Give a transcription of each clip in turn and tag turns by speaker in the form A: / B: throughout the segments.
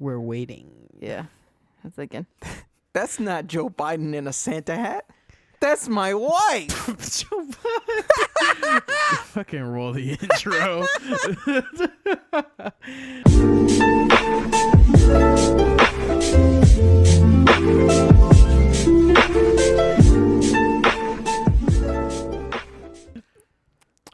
A: We're waiting.
B: Yeah. I'm thinking, that's not Joe Biden in a Santa hat. That's my wife.
A: Joe Biden. Fucking roll the intro.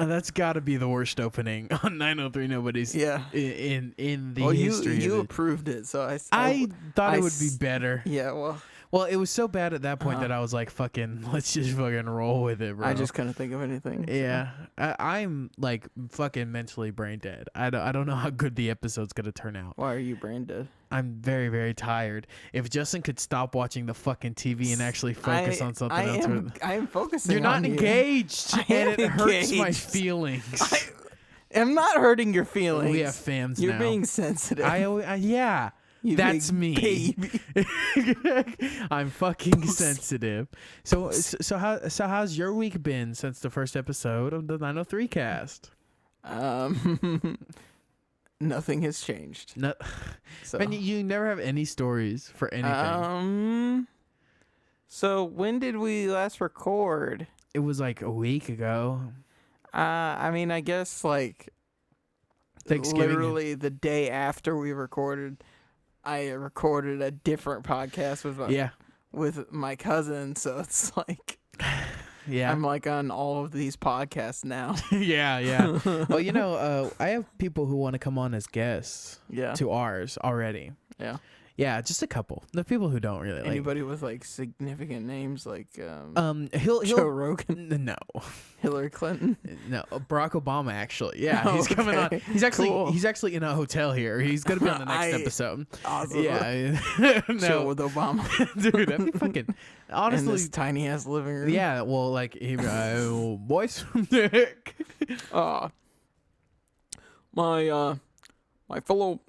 A: That's got to be the worst opening on 903 Nobody's.
B: Yeah.
A: In the history.
B: You
A: of it.
B: approved it, so
A: I thought it would be better.
B: Yeah,
A: well, it was so bad at that point that I was like, "Fucking, let's just fucking roll with it, bro."
B: I just couldn't think of anything.
A: Yeah, so. I'm like fucking mentally brain dead. I don't know how good the episode's gonna turn out.
B: Why are you brain dead?
A: I'm very, very tired. If Justin could stop watching the fucking TV and actually focus on something else.
B: I am focusing.
A: You're not
B: on
A: engaged, and it hurts my feelings.
B: I'm not hurting your feelings.
A: We have fans
B: You're
A: now.
B: being sensitive.
A: Yeah.
B: You
A: That's me.
B: Baby.
A: I'm fucking sensitive. So how's your week been since the first episode of the 903 cast?
B: Nothing has changed.
A: No,
B: so.
A: And you never have any stories for anything.
B: So when did we last record?
A: It was like a week ago.
B: I mean, I guess like
A: Thanksgiving.
B: Literally the day after we recorded, I recorded a different podcast with my cousin. So it's like,
A: yeah,
B: I'm like on all of these podcasts now.
A: yeah. Well, I have people who want to come on as guests.
B: Yeah.
A: To ours already.
B: Yeah.
A: Yeah, just a couple. The people who don't really
B: anybody with like significant names like
A: he'll
B: Joe Rogan.
A: No.
B: Hillary Clinton.
A: No, Barack Obama actually. Yeah, he's coming on. He's actually in a hotel here. He's gonna be on the next episode.
B: Awesome.
A: Yeah. No.
B: Chill with Obama.
A: Dude, that'd be fucking honestly
B: in this tiny ass living room.
A: Yeah, well like boys from Nick.
B: My fellow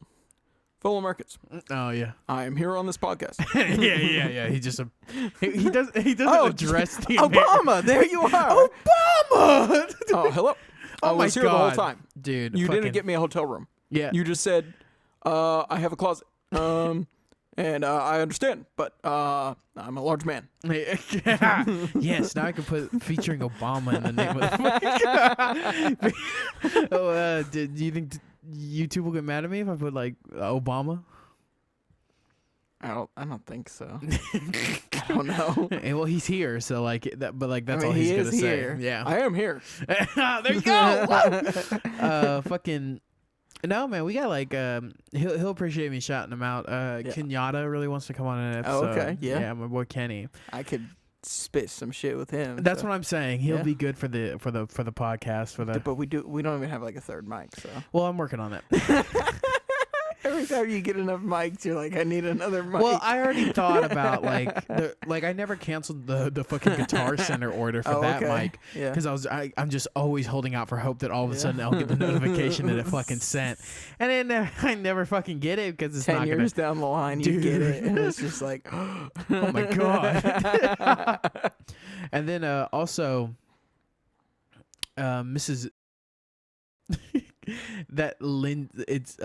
B: Americans.
A: Oh yeah.
B: I am here on this podcast.
A: yeah. He just he doesn't address the
B: Obama. There you are.
A: Obama.
B: Oh hello. I was here the whole time,
A: dude.
B: You didn't get me a hotel room.
A: Yeah.
B: You just said, I have a closet. And I understand, but I'm a large man.
A: Yes, now I can put featuring Obama in the name of the do you think YouTube will get mad at me if I put like Obama?
B: I don't think so. I don't know.
A: Hey, well, he's here, so like that. But like that's all he's gonna say. Yeah,
B: I am here.
A: There you go. Fucking. No, man, we got like he'll appreciate me shouting him out. Kenyatta really wants to come on an episode.
B: Oh, okay, yeah,
A: my boy Kenny.
B: I could spit some shit with him.
A: That's what I'm saying. He'll be good for the podcast
B: But we don't even have like a third mic. So
A: well, I'm working on it.
B: Every time you get enough mics, you're like, I need another mic.
A: Well, I already thought about I never canceled the fucking Guitar Center order for that mic because I'm just always holding out for hope that all of a sudden I'll get the notification that it fucking sent, and then I never fucking get it because it's
B: 10
A: not
B: years down the line you get it, and it's just like,
A: oh my god. And then also, Mrs. It's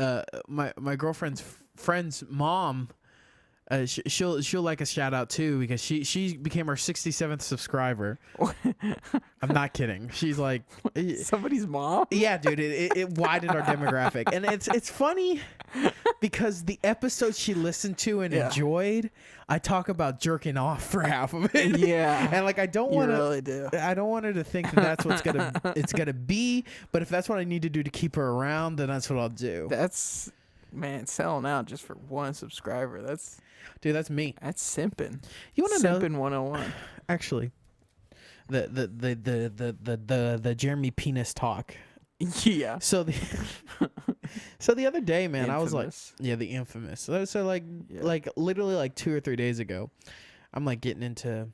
A: my girlfriend's friend's mom. She'll like a shout out too because she became our 67th subscriber. I'm not kidding. She's like
B: somebody's mom.
A: Yeah, dude. It widened our demographic, and it's funny because the episode she listened to and enjoyed, I talk about jerking off for half of it.
B: Yeah,
A: and like I don't want to.
B: Really do.
A: I don't want her to think that that's what's it's gonna be. But if that's what I need to do to keep her around, then that's what I'll do.
B: That's selling out just for one subscriber. That's me. That's simping.
A: You want to know?
B: Simping 101.
A: Actually, the Jeremy penis talk.
B: Yeah.
A: So the other day, man, I was like, the infamous. So like literally like 2 or 3 days ago, I'm like getting into,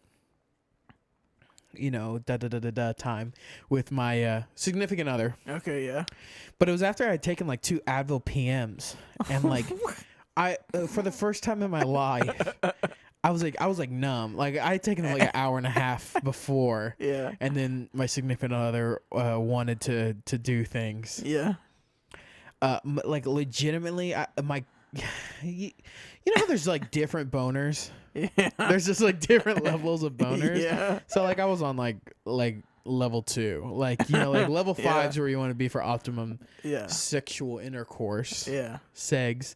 A: time with my significant other.
B: Okay, yeah.
A: But it was after I had taken like 2 Advil PMs, and like I for the first time in my life, I was like numb. Like I had taken like an hour and a half before.
B: Yeah.
A: And then my significant other wanted to do things.
B: Yeah.
A: Like legitimately, my you know how there's like different boners?
B: Yeah.
A: There's just like different levels of boners.
B: Yeah.
A: So like I was on like level 2. Like, you know, like level 5's where you want to be for optimum sexual intercourse.
B: Yeah.
A: Segs.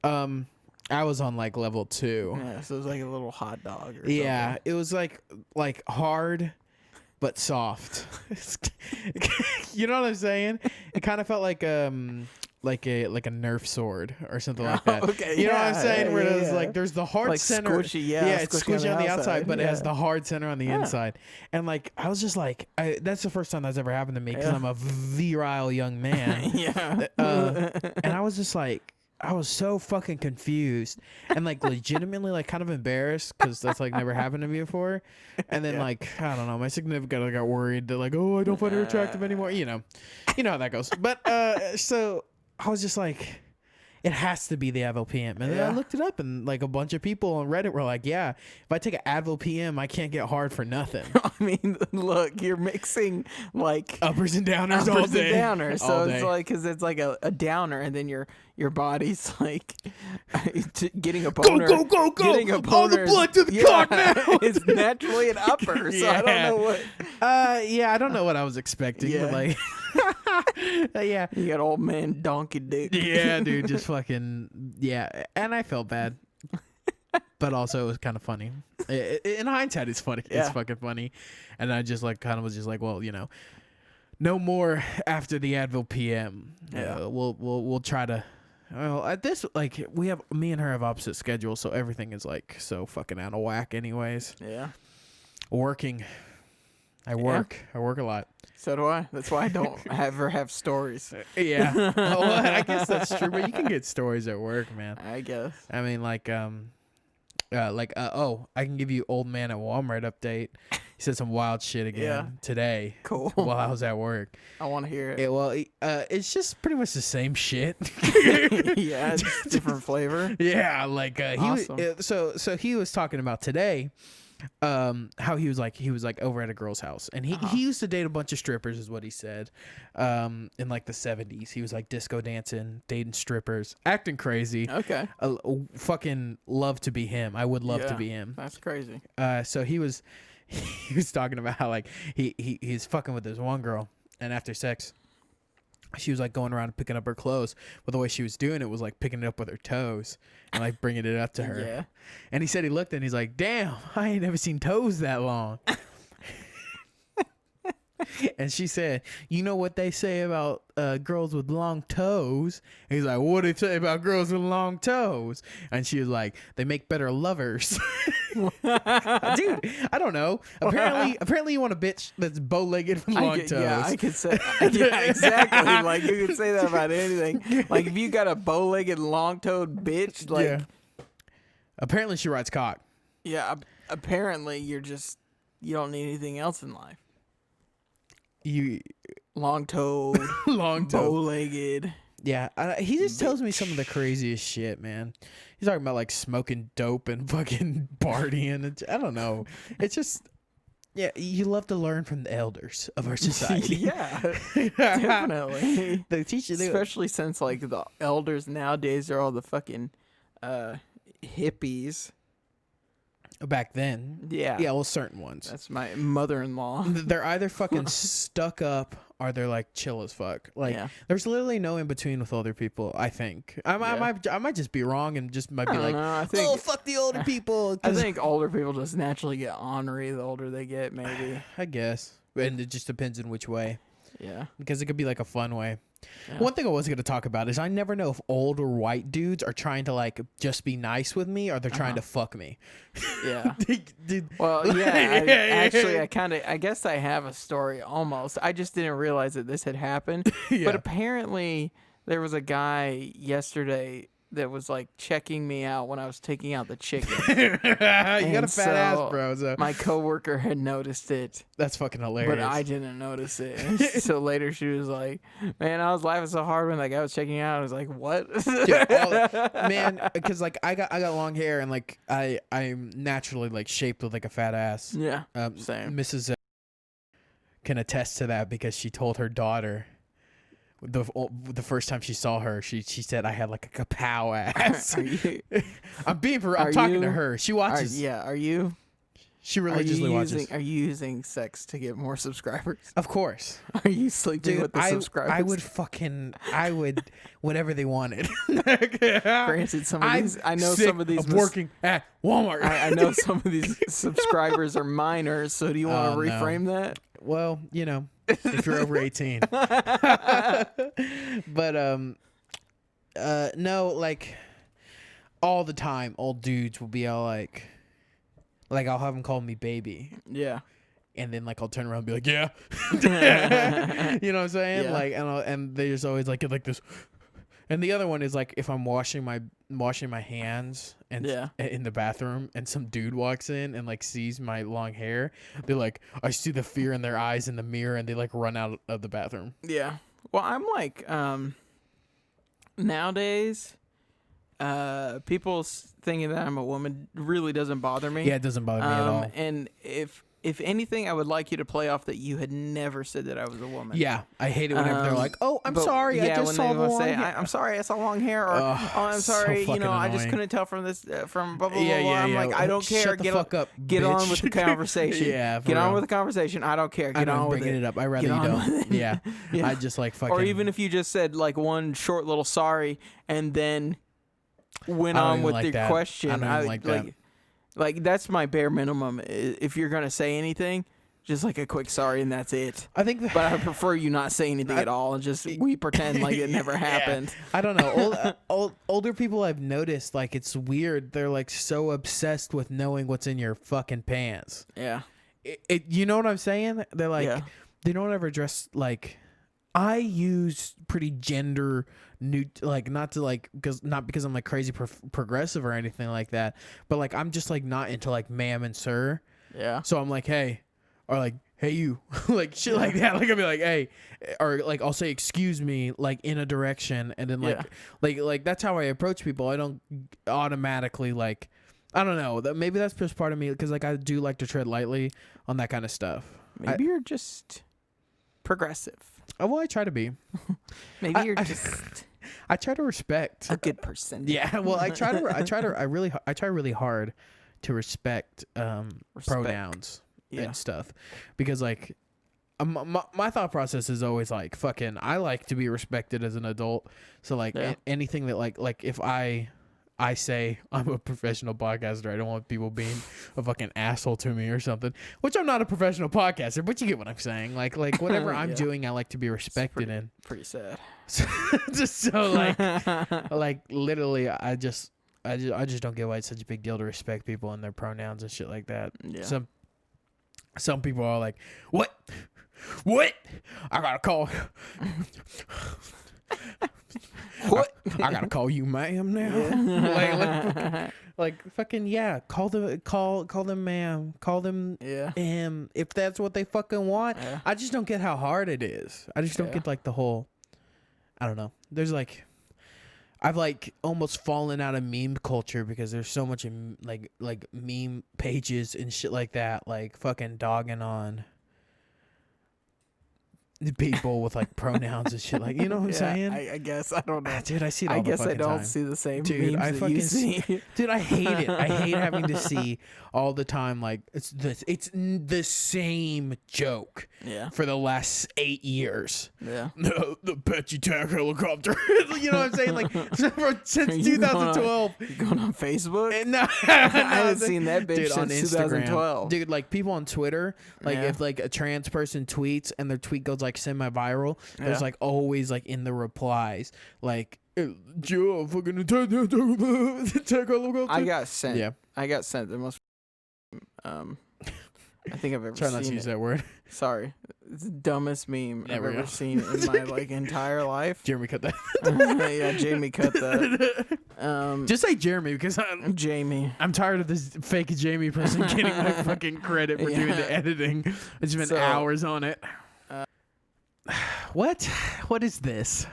A: I was on like level 2.
B: Yeah, so it was like a little hot dog or
A: yeah,
B: something.
A: it was like hard but soft. You know what I'm saying? It kind of felt like a Nerf sword or something like that.
B: Okay,
A: you know what I'm saying? Where it's like there's the hard
B: like
A: center.
B: Squishy,
A: it's squishy on the outside, but it has the hard center on the
B: Yeah.
A: inside. And like I was just like, that's the first time that's ever happened to me because I'm a virile young man.
B: Yeah.
A: And I was just like, I was so fucking confused and like legitimately like kind of embarrassed because that's like never happened to me before. And then like, I don't know, my significant other got worried that like, oh, I don't find her attractive anymore. You know how that goes. But so I was just like, it has to be the Advil PM. And then I looked it up and like a bunch of people on Reddit were like, yeah, if I take an Advil PM, I can't get hard for nothing.
B: I mean, look, you're mixing like
A: uppers and downers all day.
B: Downers. So it's like, because it's like a downer, and then your body's like getting a boner.
A: Go.
B: Getting a boner.
A: All the blood to the cock now.
B: It's naturally an upper. So I don't know what.
A: I don't know what I was expecting. But like, yeah.
B: You got old man donkey dick.
A: Yeah, dude, just fucking, and I felt bad. But also it was kind of funny. In hindsight, it's funny. It's fucking funny. And I just like kind of was just like, well, you know, no more after the Advil PM. Yeah. We'll try to. Well, at this, like, me and her have opposite schedules, so everything is like so fucking out of whack anyways.
B: Yeah.
A: Working. I work a lot.
B: So do I. That's why I don't ever have stories.
A: Yeah. Well, I guess that's true, but you can get stories at work, man.
B: I guess.
A: I mean, I can give you old man at Walmart update. He said some wild shit again today.
B: Cool.
A: While I was at work.
B: I want to hear it.
A: It's just pretty much the same shit.
B: Yeah, it's different flavor.
A: Yeah, like
B: awesome.
A: So he was talking about today. How he was like over at a girl's house, and he used to date a bunch of strippers, is what he said. In like the 70s, he was like disco dancing, dating strippers, acting crazy.
B: Okay.
A: Fucking love to be him. I would love to be him.
B: That's crazy.
A: So he was talking about how like he's fucking with this one girl, and after sex, she was like going around and picking up her clothes, but the way she was doing it was like picking it up with her toes and like bringing it up to her.
B: Yeah.
A: And he said he looked and he's like, damn, I ain't never seen toes that long. And she said, you know what they say about girls with long toes? And he's like, what do they say about girls with long toes? And she was like, they make better lovers. Dude, I don't know. Apparently you want a bitch that's bow-legged with long toes.
B: Yeah, I could say. Yeah, exactly. Like you could say that about anything. Like if you got a bow-legged, long-toed bitch, like
A: apparently she rides cock.
B: Yeah, apparently you don't need anything else in life. You long-toed, bow-legged.
A: Yeah, he just tells me some of the craziest shit, man. He's talking about like smoking dope and fucking partying. I don't know. It's just, you love to learn from the elders of our society.
B: Yeah, definitely.
A: They teach you,
B: especially since like the elders nowadays are all the fucking hippies.
A: Back then, well, certain ones.
B: That's my mother-in-law.
A: They're either fucking stuck up or they're like chill as fuck. Like there's literally no in between with older people. I think I might just be wrong and just might be like, I think, fuck the older people.
B: I think older people just naturally get ornery the older they get. Maybe
A: I guess, and it just depends in which way.
B: Yeah,
A: because it could be like a fun way. Yeah. One thing I was going to talk about is I never know if old or white dudes are trying to like just be nice with me or they're trying to fuck me.
B: Yeah. Well, yeah. I guess I have a story almost. I just didn't realize that this had happened. But apparently there was a guy yesterday that was like checking me out when I was taking out the chicken. You
A: got a fat ass, bro. So.
B: My coworker had noticed it.
A: That's fucking hilarious.
B: But I didn't notice it. And so later she was like, man, I was laughing so hard when that guy was checking out. I was like, what?
A: Man, because like I got long hair and like I'm naturally like shaped with like a fat ass.
B: Yeah. Same.
A: Mrs. Can attest to that because she told her daughter the first time she saw her, she said I had like a kapow ass. I'm talking to her. She watches.
B: Are you?
A: She religiously watches.
B: Are you using sex to get more subscribers?
A: Of course.
B: Are you sleeping with the subscribers?
A: I would whatever they wanted.
B: Granted, some of these, I know some of these
A: working at Walmart.
B: I know some of these subscribers are minors. So do you want to reframe that?
A: Well, if you're over 18. But no, like all the time, old dudes will be all like I'll have them call me baby.
B: Yeah.
A: And then like I'll turn around and be like, yeah. You know what I'm saying? Yeah. Like, and there's always like this. And the other one is like if I'm washing my hands and in the bathroom and some dude walks in and like sees my long hair, they're like, I see the fear in their eyes in the mirror and they like run out of the bathroom.
B: Yeah. Well, I'm like nowadays people thinking that I'm a woman really doesn't bother me.
A: Yeah, it doesn't bother me at all.
B: And if anything, I would like you to play off that you had never said that I was a woman.
A: Yeah, I hate it whenever they're like, "Oh, I'm sorry, I just saw the long hair."
B: I'm sorry, I saw long hair, or "Oh, I'm sorry,
A: so
B: I just couldn't tell from this from blah blah blah." I'm like, I don't care.
A: Shut the fuck up.
B: Get
A: bitch.
B: on with the conversation. Get on with the conversation. I don't care. Get on with it.
A: Bringing it up. I rather you don't. Yeah. I just like fucking.
B: Or even if you just said like one short little sorry and then went on with your question.
A: I don't even like that.
B: Like that's my bare minimum. If you're gonna say anything, just like a quick sorry and that's it.
A: I think,
B: but I prefer you not say anything at all and just we pretend like it never happened.
A: I don't know. Older people I've noticed, like it's weird. They're like so obsessed with knowing what's in your fucking pants.
B: Yeah.
A: You know what I'm saying? They're like they don't ever dress like. I use pretty gender like not because I'm like crazy progressive or anything like that, but like I'm just like not into like ma'am and sir.
B: Yeah.
A: So I'm like, hey, or like, hey you, like shit like that. Like I'll be like, hey, or like I'll say excuse me like in a direction, and then like that's how I approach people. I don't automatically like, I don't know, maybe that's just part of me because like I do like to tread lightly on that kind of stuff.
B: Maybe you're just progressive.
A: Oh, well, I try to be.
B: Maybe you're just.
A: I try to respect
B: a good person.
A: Yeah, well, I try really hard to respect pronouns and stuff, because like my thought process is always like fucking. I like to be respected as an adult, so like anything that like if I say I'm a professional podcaster, I don't want people being a fucking asshole to me or something, which I'm not a professional podcaster, but you get what I'm saying. Like whatever I'm doing, I like to be respected in.
B: Pretty sad.
A: Just so like literally, I just don't get why it's such a big deal to respect people and their pronouns and shit like that.
B: Yeah.
A: Some people are like, what? I gotta call. What? I gotta call you ma'am now. like fucking call them ma'am, call them him if that's what they fucking want. I just don't get how hard it is. I just don't get like the whole, I don't know. There's like, I've like almost fallen out of meme culture because there's so much like meme pages and shit like that, like fucking dogging on people with like pronouns and shit, like, you know what I'm saying?
B: I guess I don't know,
A: dude. I see it all the fucking time.
B: I guess I don't see the same
A: dude,
B: memes
A: I
B: that
A: fucking
B: you see.
A: Dude, I hate it. I hate having to see all the time like it's the same joke for the last 8 years. No, the Apache attack helicopter. You know what I'm saying? Like since 2012.
B: You going on Facebook?
A: No,
B: I haven't seen that bitch
A: dude,
B: since
A: on Instagram.
B: 2012.
A: Dude, like people on Twitter, like if like a trans person tweets and their tweet goes like semi-viral, there's like always like in the replies like Joe fucking attack helicopter.
B: I got sent the most I think I've ever
A: try
B: seen
A: not to use that word.
B: Sorry. It's the dumbest meme I've ever seen in my like entire life.
A: Jeremy cut that.
B: Yeah, Jamie cut that.
A: Just say Jeremy because I'm tired of this fake Jamie person getting my fucking credit for doing the editing. I spent hours on it. What is this?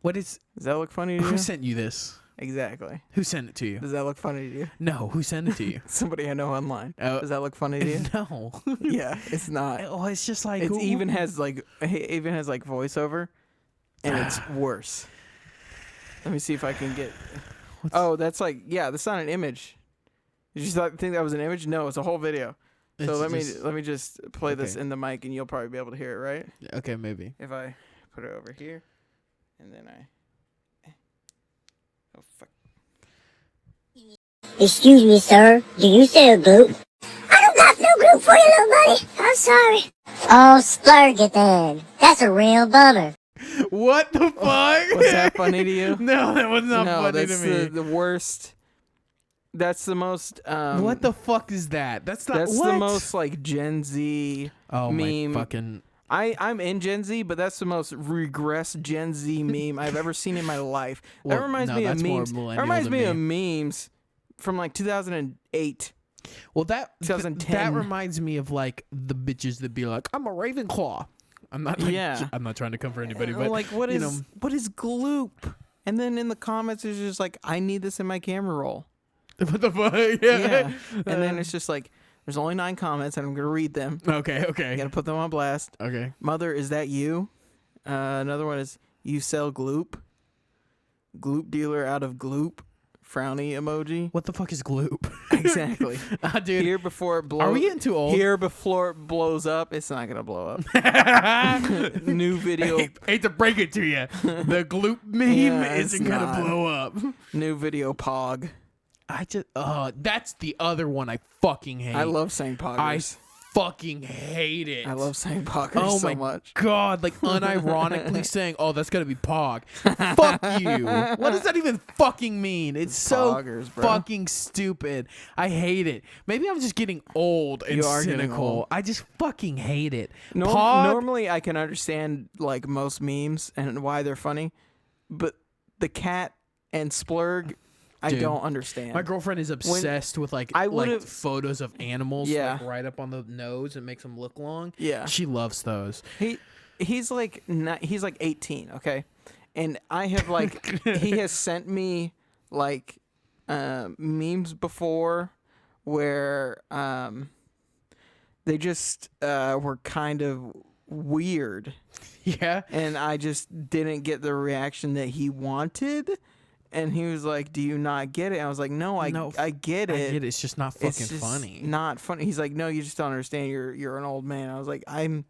A: Does
B: that look funny to you?
A: Who sent you this?
B: Exactly.
A: Who sent it to you?
B: Does that look funny to you?
A: No. Who sent it to you?
B: Somebody I know online. Does that look funny to you?
A: No.
B: Yeah, it's not.
A: Oh, it's just like
B: it even has like voiceover. and it's worse. Let me see if I can get. Oh, that's like that's not an image. Did you think that was an image? No, it's a whole video. So let me just play this in the mic, and you'll probably be able to hear it, right?
A: Okay, maybe.
B: If I put it over here, and then oh fuck.
C: Excuse me, sir. Do you sell glue? I don't got no glue for you, little buddy. I'm sorry. Oh, splurge it then. That's a real bummer.
A: What the fuck?
B: Was that funny to you?
A: No, that was not funny to me.
B: That's the worst. That's the most.
A: What the fuck is that? That's not.
B: That's the most like Gen Z meme.
A: My fucking.
B: I'm in Gen Z, but that's the most regressed Gen Z meme I've ever seen in my life. That reminds me of memes. That reminds me of memes from like 2008.
A: Well, that
B: 2010.
A: That reminds me of like the bitches that be like, "I'm a Ravenclaw." I'm not. Like, I'm not trying to come for anybody, but
B: like, what is gloop? And then in the comments, it's just like, I need this in my camera roll.
A: What the fuck? Yeah.
B: And then it's just like, there's only 9 comments, and I'm gonna read them.
A: Okay.
B: You gotta put them on blast.
A: Okay.
B: Mother, is that you? Another one is, you sell gloop? Gloop dealer out of gloop. Frowny emoji.
A: What the fuck is gloop?
B: Exactly.
A: Dude.
B: Here before it blows.
A: Are we getting too old?
B: Here before it blows up. It's not gonna blow up. New video.
A: Hate to break it to you. The gloop meme isn't gonna blow up.
B: New video pog.
A: That's the other one I fucking hate.
B: I love saying poggers.
A: I fucking hate it.
B: I love saying poggers so much.
A: God, like unironically saying, "Oh, that's gotta be pog." Fuck you. What does that even fucking mean? It's so poggers, fucking stupid. I hate it. Maybe I'm just getting old and cynical. I just fucking hate it.
B: Normally, I can understand like most memes and why they're funny, but the cat and splurg. I don't understand.
A: My girlfriend is obsessed with like photos of animals like right up on the nose and makes them look long.
B: Yeah.
A: She loves those.
B: He's like 18, okay? And I have like he has sent me like memes before where they just were kind of weird.
A: Yeah.
B: And I just didn't get the reaction that he wanted. And he was like, "Do you not get it?" I was like, "No, I get it.
A: I get it. It's just not fucking funny.
B: Not funny." He's like, "No, you just don't understand. You're an old man." I was like, "I'm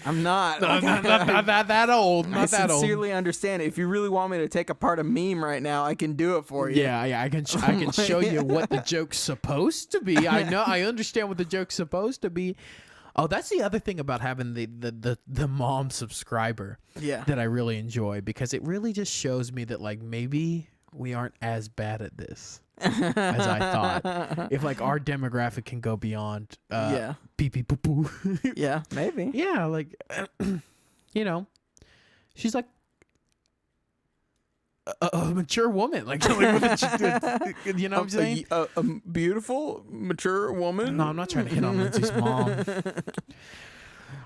B: not.
A: No, not that old. Not that old.
B: I sincerely understand. If you really want me to take apart a meme right now, I can do it for you."
A: Yeah. I can show you what the joke's supposed to be. I understand what the joke's supposed to be. Oh, that's the other thing about having the mom subscriber that I really enjoy, because it really just shows me that like maybe we aren't as bad at this as I thought. If like our demographic can go beyond pee pee poo poo.
B: Yeah, maybe.
A: Yeah, like you know, she's like a mature woman, like you know what I'm saying?
B: A beautiful, mature woman.
A: No, I'm not trying to hit on Lindsay's mom.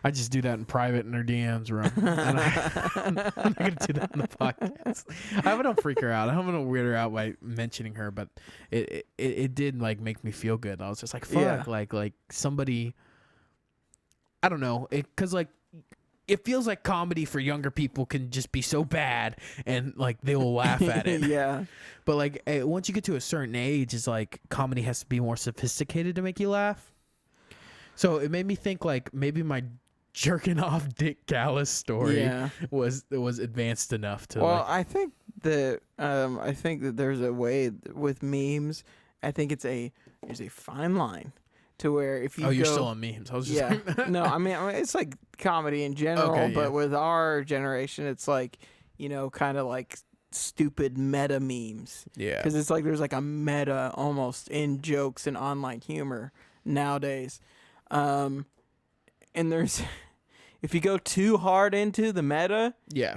A: I just do that in private in her DMs room. I'm not going to do that on the podcast. I hope I don't freak her out. I hope I don't weird her out by mentioning her, but it did like make me feel good. I was just like, fuck, like somebody, I don't know, because like, it feels like comedy for younger people can just be so bad and like they will laugh at it.
B: Yeah.
A: But like once you get to a certain age, it's like comedy has to be more sophisticated to make you laugh. So it made me think like maybe my jerking off Dick Callis story was advanced enough to.
B: Well, I think that there's a way with memes. I think there's a fine line. To where if you
A: you're still on memes. I was just
B: no, I mean it's like comedy in general, but with our generation, it's like, you know, kind of like stupid meta memes.
A: Yeah,
B: because it's like there's like a meta almost in jokes and online humor nowadays, and there's if you go too hard into the meta,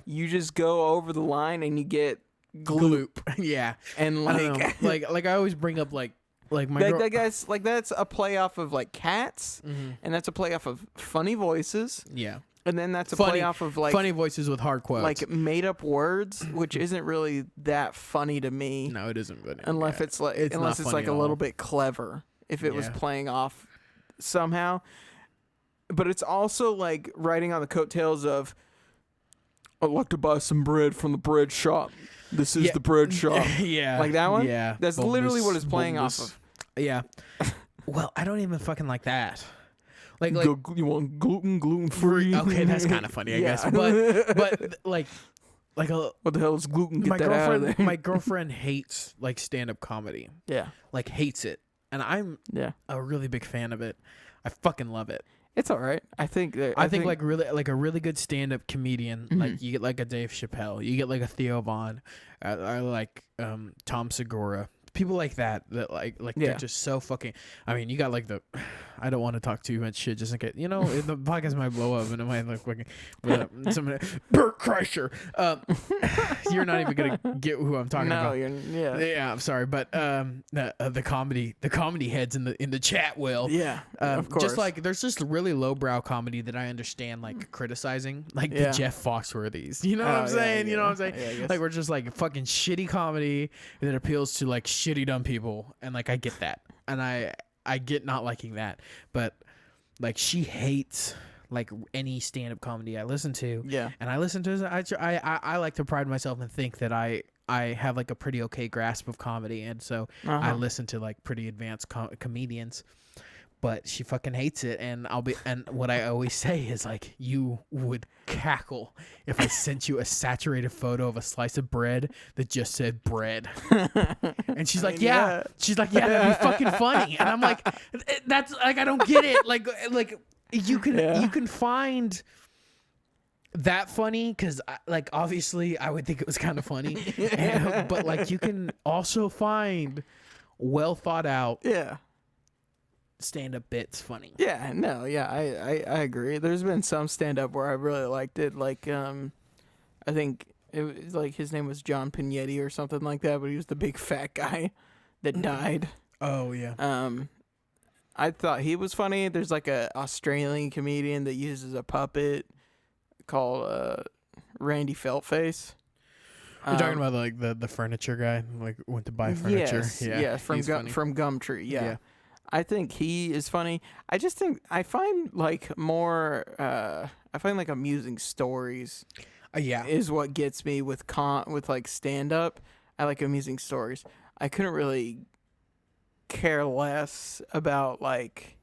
B: you just go over the line and you get gloop.
A: Yeah,
B: and
A: like I always bring up like my
B: that guy's like that's a play off of like Cats, and that's a play off of funny voices.
A: Yeah,
B: and then that's a play off of like
A: funny voices with hard quotes,
B: like made up words, which isn't really that funny to me.
A: No, it isn't funny
B: unless it's like a little bit clever. If it was playing off somehow, but it's also like riding on the coattails of I'd like to buy some bread from the bread shop. This is the bread shop.
A: Yeah.
B: Like that one?
A: Yeah.
B: That's literally what it's playing off of.
A: Yeah. Well, I don't even fucking like that. Like
B: you want gluten free?
A: Okay, that's kind of funny, I guess. But like
B: what the hell is gluten? Get that out of there.
A: My girlfriend hates like stand-up comedy.
B: Yeah.
A: Like hates it. And I'm a really big fan of it. I fucking love it.
B: It's all right. I think
A: like really like a really good stand-up comedian, like you get like a Dave Chappelle, you get like a Theo Von, or like Tom Segura. People like that like they're just so fucking. I mean, you got like the. I don't want to talk too much shit just in case. You know, the podcast might blow up and it might look fucking. Bert Kreischer. You're not even gonna get who I'm talking about. Yeah. I'm sorry, but the comedy heads in the chat will.
B: Yeah. Of course.
A: Just like there's just really lowbrow comedy that I understand like criticizing, like the Jeff Foxworthies. You know what I'm saying? You know what I'm saying? Yeah, like we're just like fucking shitty comedy that appeals to like shitty dumb people, and like I get that, and I get not liking that, but like she hates like any stand-up comedy I listen to. Yeah, and I listen to I like to pride myself and think that I have like a pretty okay grasp of comedy, and so I listen to like pretty advanced comedians. But she fucking hates it, and what I always say is like, you would cackle if I sent you a saturated photo of a slice of bread that just said bread. And she's like, she's like, that'd be fucking funny. And I'm like, that's like, I don't get it. Like you can find that funny because like obviously I would think it was kind of funny, but like you can also find well thought out. Yeah. Stand-up bits funny.
B: Yeah, no, yeah, I agree. There's been some stand-up where I really liked it. Like, I think it was like his name was John Pinetti or something like that, but he was the big fat guy that died.
A: Oh yeah.
B: I thought he was funny. There's like a Australian comedian that uses a puppet called Randy Feltface.
A: You're talking about like the furniture guy, like went to buy furniture.
B: Yes, from Gumtree. Yeah. I think he is funny. I just think I find like amusing stories. Is what gets me with like stand up. I like amusing stories. I couldn't really care less about like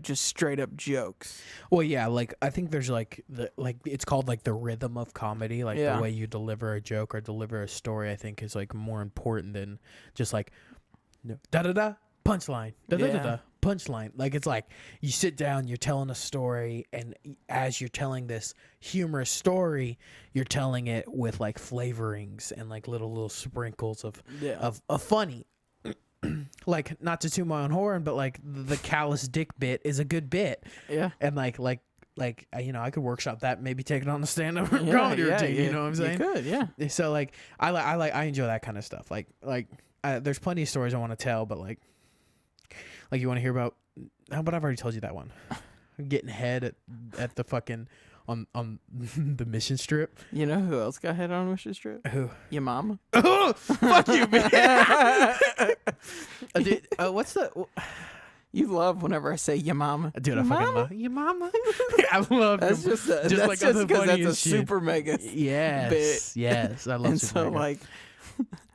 B: just straight up jokes.
A: Well, yeah, like I think there's like it's called like the rhythm of comedy, like the way you deliver a joke or deliver a story. I think is like more important than just like. Da da da punchline. Da da da da punchline. Like it's like you sit down, you're telling a story, and as you're telling this humorous story, you're telling it with like flavorings and like little sprinkles of funny. Like not to toot my own horn, but like the callous dick bit is a good bit. Yeah, and like you know, I could workshop that, maybe take it on the stand-up comedy routine. You know what I'm saying?
B: You could, yeah.
A: So like I enjoy that kind of stuff. Like. There's plenty of stories I want to tell, but like you want to hear about. But I've already told you that one. Getting head at the fucking on the Mission Strip.
B: You know who else got head on Mission Strip?
A: Who?
B: Your mama.
A: Oh, fuck you, man. Dude, what's the?
B: You love whenever I say your mama.
A: Dude, I fucking love your mama. I love
B: that's just like because that's a super mega.
A: Yes, yes, I love.
B: And super so mega. Like.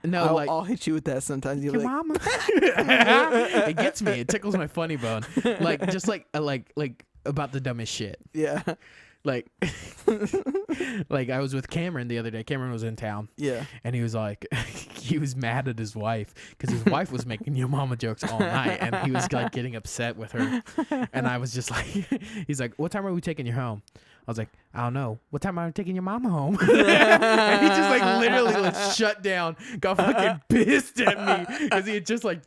A: No,
B: I'll hit you with that sometimes.
A: Your mama. It gets me. It tickles my funny bone. Like just like about the dumbest shit.
B: Yeah.
A: Like I was with Cameron the other day. Cameron was in town.
B: Yeah.
A: And he was like, he was mad at his wife because his wife was making your mama jokes all night, and he was like getting upset with her. And I was just like, he's like, "What time are we taking you home?" I was like, I don't know. What time am I taking your mama home? And he just like literally shut down, got fucking pissed at me because he had just like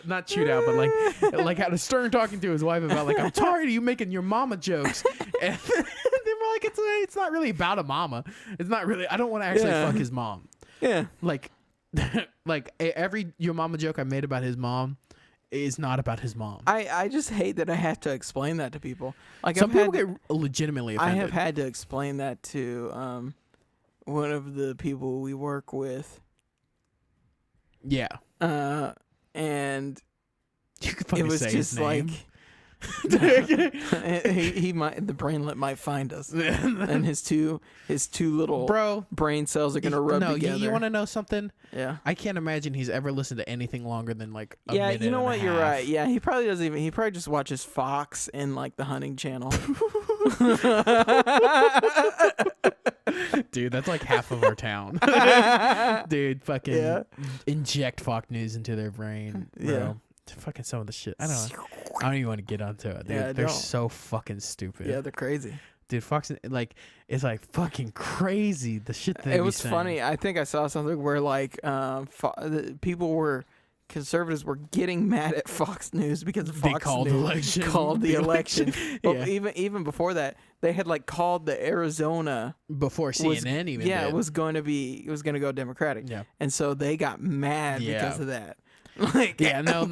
A: not chewed out, but like had a stern talking to his wife about like, I'm tired of you making your mama jokes. And they were like, it's not really about a mama. It's not really. I don't want to actually fuck his mom.
B: Yeah.
A: Like every your mama joke I made about his mom is not about his mom.
B: I just hate that I have to explain that to people. Like
A: some people get legitimately offended.
B: I have had to explain that to one of the people we work with.
A: Yeah.
B: And
A: you could it was
B: just like he might, the brainlet might find us, and his two little brain cells are gonna rub together.
A: You want to know something?
B: Yeah.
A: I can't imagine he's ever listened to anything longer than like a minute.
B: You know what? You're
A: half.
B: right. Yeah, he probably doesn't even. He probably just watches Fox and like the Hunting Channel.
A: Dude, that's like half of our town. Dude, fucking inject Fox News into their brain, bro.
B: Yeah.
A: Fucking some of the shit. I don't even want to get onto it, dude.
B: Yeah,
A: they're so fucking stupid.
B: Yeah, they're crazy.
A: Dude, Fox, like, it's like fucking crazy. The shit that
B: it was funny. I think I saw something where like conservatives were getting mad at Fox News because Fox News called the election. But even before that, they had like called the Arizona
A: before CNN
B: was going to go Democratic.
A: Yeah,
B: and so they got mad because of that.
A: Like no,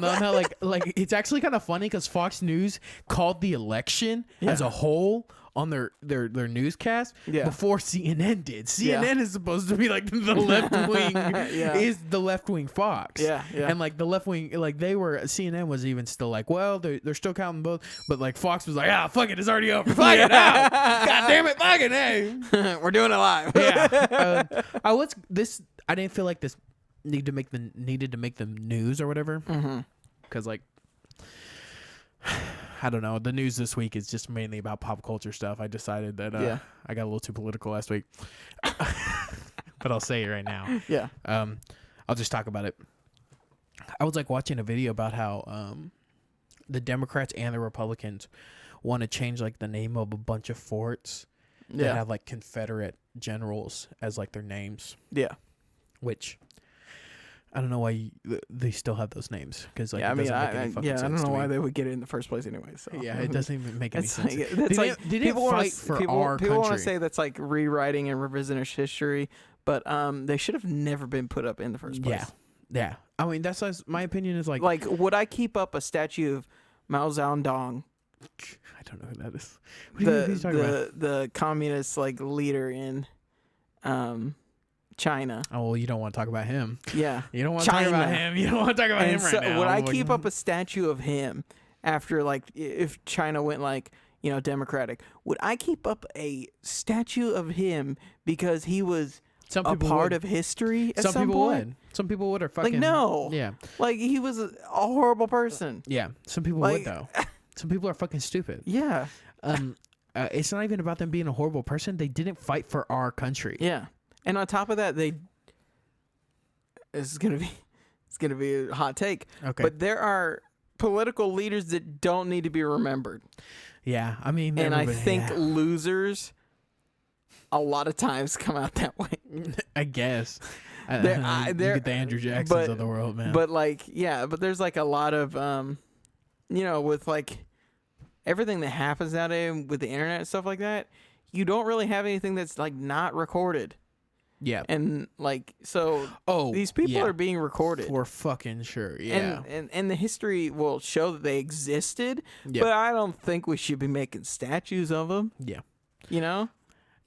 A: like it's actually kind of funny because Fox News called the election as a whole on their newscast before CNN did. CNN is supposed to be like the left wing is the left wing Fox.
B: Yeah.
A: And like the left wing, like CNN was even still like, well, they're still counting both, but like Fox was like, fuck it, it's already over. Fuck it out. God damn it, fuck it, hey.
B: We're doing it live.
A: Yeah. I didn't feel like this needed to make the news or whatever, because like I don't know, the news this week is just mainly about pop culture stuff. I decided that I got a little too political last week, but I'll say it right now. I'll just talk about it. I was like watching a video about how the Democrats and the Republicans want to change like the name of a bunch of forts that have like Confederate generals as like their names, which I don't know why they still have those names, because like
B: I
A: don't
B: know why they would get it in the first place anyway. So
A: it doesn't even make any sense.
B: They
A: didn't fight for our country.
B: People want to say that's like rewriting and revisionist history, but they should have never been put up in the first place.
A: Yeah. I mean, that's my opinion is like
B: would I keep up a statue of Mao Zedong?
A: I don't know who that is. What are you talking about?
B: The communist like leader in China.
A: Oh, well, you don't want to talk about him.
B: Yeah.
A: You don't want to talk about him. You don't want to talk about him right now.
B: Would I keep up a statue of him after, like, if China went, like, Democratic? Would I keep up a statue of him because he was a part of history at some point?
A: Some people would. Or fucking...
B: Like, no.
A: Yeah.
B: Like, he was a horrible person.
A: Yeah. Some people would, though. Some people are fucking stupid.
B: Yeah.
A: It's not even about them being a horrible person. They didn't fight for our country.
B: Yeah. And on top of that, it's gonna be a hot take.
A: Okay.
B: But there are political leaders that don't need to be remembered.
A: Yeah, I mean,
B: and I think losers a lot of times come out that way.
A: I guess. You get the Andrew Jacksons of the world, man.
B: But but there's like a lot of with like everything that happens nowadays with the internet and stuff like that, you don't really have anything that's like not recorded.
A: Yeah.
B: And like these people are being recorded.
A: For fucking sure. Yeah.
B: And the history will show that they existed, but I don't think we should be making statues of them.
A: Yeah.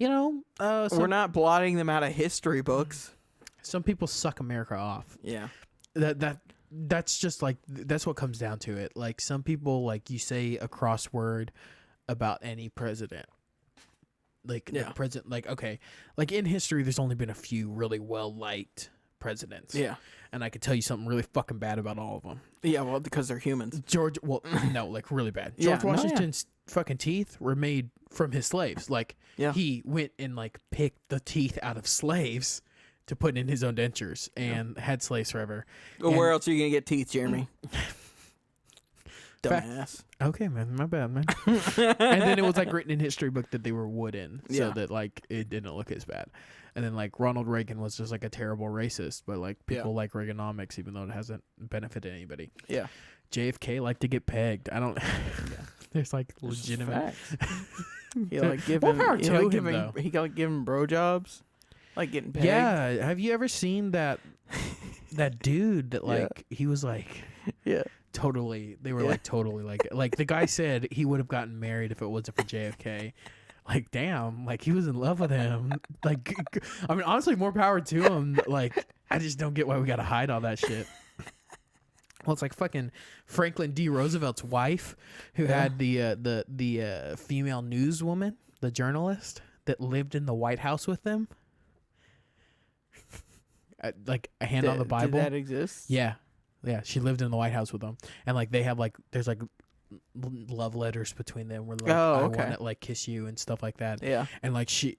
B: We're not blotting them out of history books.
A: Some people suck America off.
B: Yeah.
A: That's just like that's what comes down to it. Like some people, like you say a crossword about any president. Like president, like okay, like in history, there's only been a few really well liked presidents.
B: Yeah,
A: and I could tell you something really fucking bad about all of them.
B: Yeah, well, because they're humans.
A: Like really bad. George Washington's fucking teeth were made from his slaves. Like he went and like picked the teeth out of slaves to put in his own dentures and had slaves forever.
B: Well, where else are you gonna get teeth, Jeremy? Dumbass.
A: Okay, man, my bad, man. And then it was like written in history book that they were wooden, so that like it didn't look as bad. And then like Ronald Reagan was just like a terrible racist, but like people like Reaganomics, even though it hasn't benefited anybody.
B: Yeah.
A: JFK liked to get pegged. I don't. There's like legitimate.
B: He like giving bro jobs, like getting pegged.
A: Yeah. Have you ever seen that dude that like he was like totally, they were like totally like the guy said he would have gotten married if it wasn't for JFK. Like damn, like he was in love with him. Like I mean honestly more power to him. Like I just don't get why we gotta hide all that shit. Well, it's like fucking Franklin D. Roosevelt's wife, who had the female newswoman, the journalist that lived in the White House with them. Like a hand on the Bible.
B: Did that exist?
A: Yeah, she lived in the White House with them, and like they have like there's like love letters between them where like I want to like kiss you and stuff like that.
B: Yeah,
A: and like she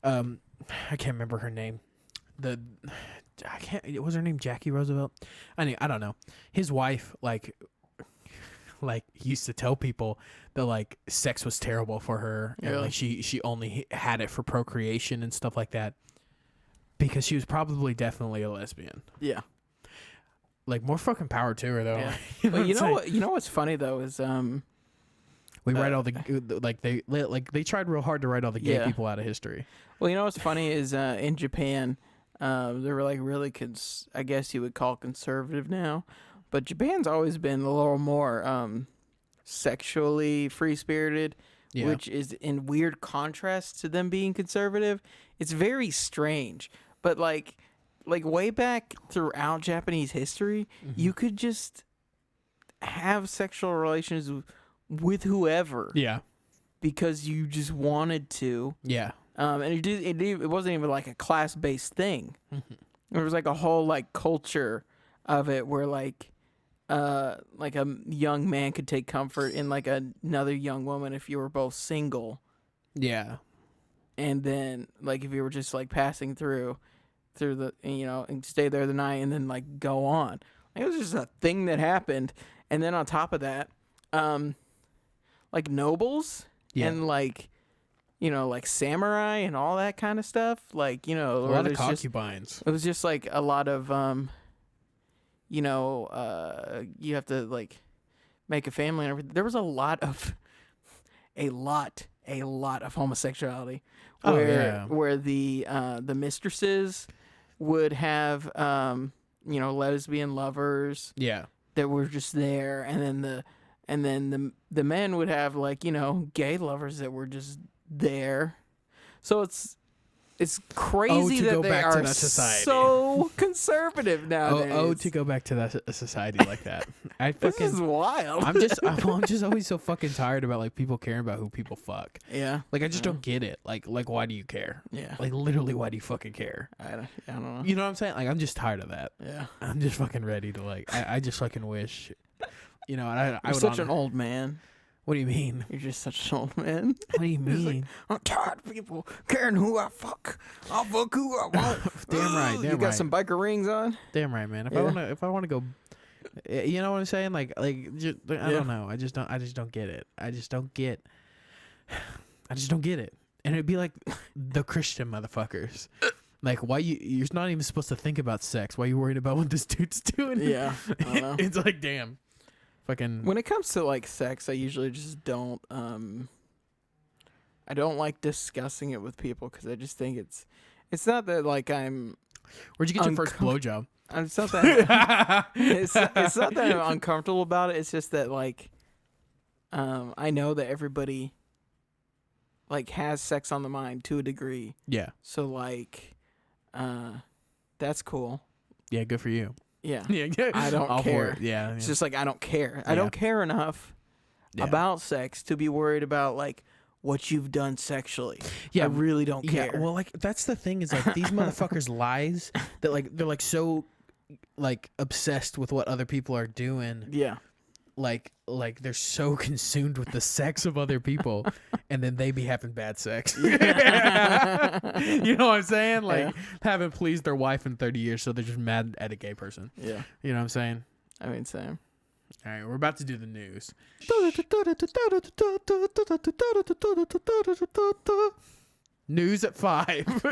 A: I can't remember her name. Was her name Jackie Roosevelt? I don't know. His wife like used to tell people that like sex was terrible for her, and
B: really?
A: like she only had it for procreation and stuff like that because she was probably definitely a lesbian.
B: Yeah.
A: Like more fucking power to her though.
B: Yeah.
A: Well,
B: you know what's funny though is
A: we write all the they tried real hard to write all the gay people out of history.
B: Well, you know what's funny is in Japan, they were like really I guess you would call conservative now, but Japan's always been a little more sexually free-spirited, which is in weird contrast to them being conservative. It's very strange, but like way back throughout Japanese history, you could just have sexual relations with whoever.
A: Yeah.
B: Because you just wanted to.
A: Yeah.
B: And it wasn't even like a class-based thing. There was like a whole like culture of it where like a young man could take comfort in like another young woman if you were both single.
A: Yeah. And
B: then like if you were just like passing through the, and stay there the night and then like go on. Like, it was just a thing that happened. And then on top of that, like nobles and like, like samurai and all that kind of stuff. Like, a
A: lot of concubines.
B: It was just like a lot of, you have to like make a family and everything. There was a lot of homosexuality where the mistresses would have, lesbian lovers.
A: Yeah.
B: That were just there. And then the men would have like, gay lovers that were just there. So it's crazy that they are so conservative nowadays.
A: To go back to that society like that.
B: This is wild.
A: I'm just always so fucking tired about like people caring about who people fuck.
B: Yeah.
A: Like I just don't get it. Like why do you care?
B: Yeah.
A: Like literally why do you fucking care?
B: I don't know.
A: You know what I'm saying? Like I'm just tired of that.
B: Yeah.
A: I'm just fucking ready to like I just fucking wish. I
B: You're such an old man.
A: What do you mean?
B: You're just such an old man.
A: What do you mean?
B: Like, I'm tired of people caring who I fuck. I'll fuck who I want.
A: Damn right.
B: You got some biker rings on?
A: Damn right, man. If I want to go, you know what I'm saying? Like I don't know. I just don't get it. I just don't get it. And it'd be like the Christian motherfuckers. Like why you're not even supposed to think about sex. Why are you worried about what this dude's doing?
B: Yeah. I don't know.
A: It's like damn. Fucking.
B: When it comes to like sex, I usually just don't. I don't like discussing it with people because I just think it's not that like I'm.
A: Where'd you get your first blowjob?
B: It's not that. it's not that I'm uncomfortable about it. It's just that like, I know that everybody like has sex on the mind to a degree.
A: Yeah.
B: So like, that's cool.
A: Yeah, good for you.
B: Yeah.
A: Yeah.
B: I don't care.
A: Yeah.
B: It's just like I don't care. I don't care enough about sex to be worried about like what you've done sexually. Yeah. I really don't care.
A: Yeah. Well, like that's the thing is like these motherfuckers' lies that like they're like so like obsessed with what other people are doing.
B: Yeah.
A: Like they're so consumed with the sex of other people, and then they be having bad sex. You know what I'm saying? Like haven't pleased their wife in 30 years, so they're just mad at a gay person.
B: Yeah.
A: You know what I'm saying?
B: I mean, same.
A: All right, we're about to do the news. News at 5.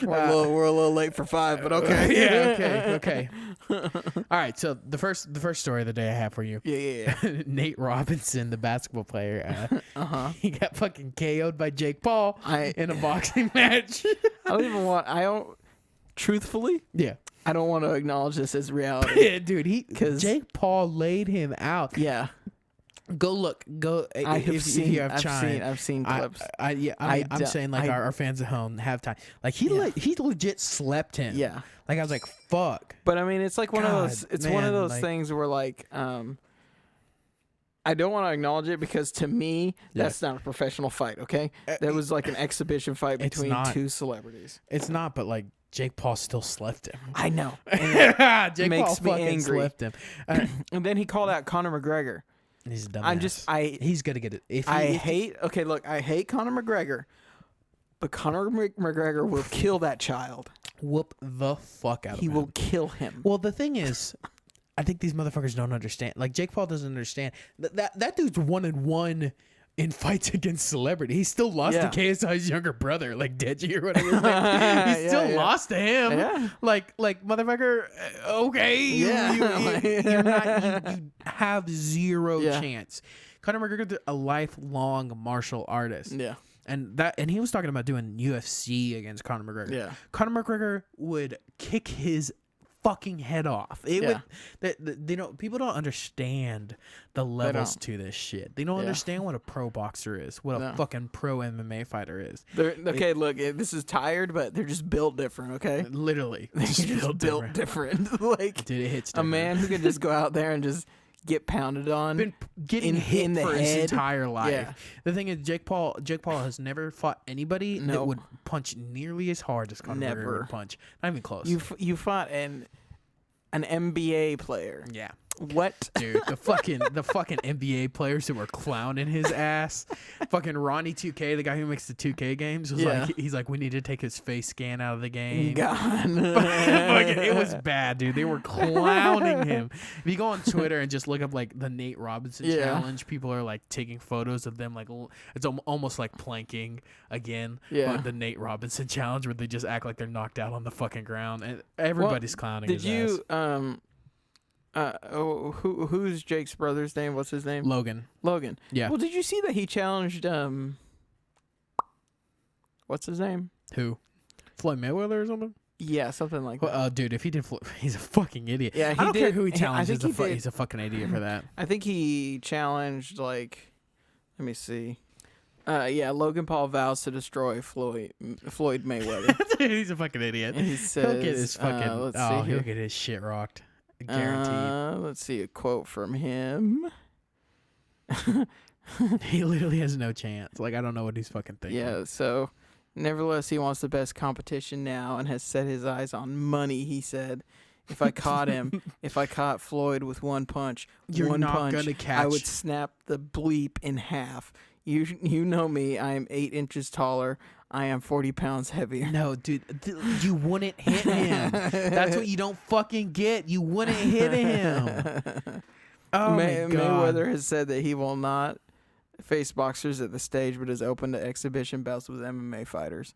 B: We're a little late for 5, but okay.
A: Yeah, okay. All right, so the first story of the day I have for you.
B: Yeah.
A: Nate Robinson, the basketball player, he got fucking KO'd by Jake Paul in a boxing match.
B: Truthfully, I don't want to acknowledge this as reality.
A: Yeah, dude, Jake Paul laid him out.
B: Yeah.
A: Go look. Go if you have time.
B: I've seen clips.
A: I'm saying like our fans at home have time. Like he legit slept him.
B: Yeah.
A: Like I was like, fuck.
B: But I mean, it's like one of those. It's one of those things where like, I don't want to acknowledge it because to me, that's not a professional fight. Okay, that was like an exhibition fight between two celebrities.
A: It's not, but like Jake Paul still slept him.
B: I know.
A: Jake
B: makes
A: Paul
B: me
A: fucking
B: angry.
A: slept him.
B: And then he called out Conor McGregor.
A: He's a dumbass. He's gonna get it.
B: I hate Conor McGregor, but Conor McGregor will kill that child.
A: Whoop the fuck out of him.
B: He will kill him.
A: Well, the thing is, I think these motherfuckers don't understand. Like Jake Paul doesn't understand that dude's 1-1 in fights against celebrity. He still lost to KSI's younger brother, like Deji or whatever. He still lost to him. Yeah. Like motherfucker. Okay. You have zero chance. Conor McGregor, a lifelong martial artist.
B: Yeah.
A: And he was talking about doing UFC against Conor McGregor.
B: Yeah.
A: Conor McGregor would kick his fucking head off. Would. They don't. People don't understand the levels to this shit. They don't understand what a pro boxer is. What a fucking pro MMA fighter is.
B: Look, this is tired, but they're just built different. Okay,
A: literally,
B: they're just built different. Like,
A: dude, it hits
B: different. A man who can just go out there and just get pounded on,
A: been getting hit in
B: for
A: his entire life.
B: Yeah.
A: The thing is, Jake Paul has never fought anybody that would punch nearly as hard as Conor McGregor would punch. Not even close.
B: You fought an NBA player.
A: Yeah.
B: What?
A: Dude, the fucking NBA players who were clowning his ass. Fucking Ronnie 2K, the guy who makes the 2K games, was like, he's like, we need to take his face scan out of the game.
B: God.
A: It was bad, dude. They were clowning him. If you go on Twitter and just look up like the Nate Robinson challenge, people are like taking photos of them. Like it's almost like planking again.
B: Yeah.
A: But the Nate Robinson challenge where they just act like they're knocked out on the fucking ground, and everybody's clowning his ass.
B: Who's Jake's brother's name? What's his name?
A: Logan. Yeah.
B: Well, did you see that he challenged what's his name?
A: Who? Floyd Mayweather or something?
B: Yeah, something like that.
A: Dude, if he did, he's a fucking idiot.
B: Yeah,
A: I don't care who he challenges. He's a fucking idiot for that.
B: I think he challenged let me see. Logan Paul vows to destroy Floyd Mayweather.
A: Dude, he's a fucking idiot.
B: And he says,
A: he'll get his fucking. He'll get his shit rocked. Guaranteed.
B: Let's see a quote from him.
A: He literally has no chance. Like, I don't know what he's fucking thinking.
B: Yeah, so nevertheless, he wants the best competition now and has set his eyes on money, he said. If I caught Floyd with one punch, I would snap the bleep in half. You know me, I am 8 inches taller. I am 40 pounds heavier.
A: No, dude, you wouldn't hit him. That's what you don't fucking get. You wouldn't hit him. Oh, my God.
B: Mayweather has said that he will not face boxers at the stage, but is open to exhibition bouts with MMA fighters.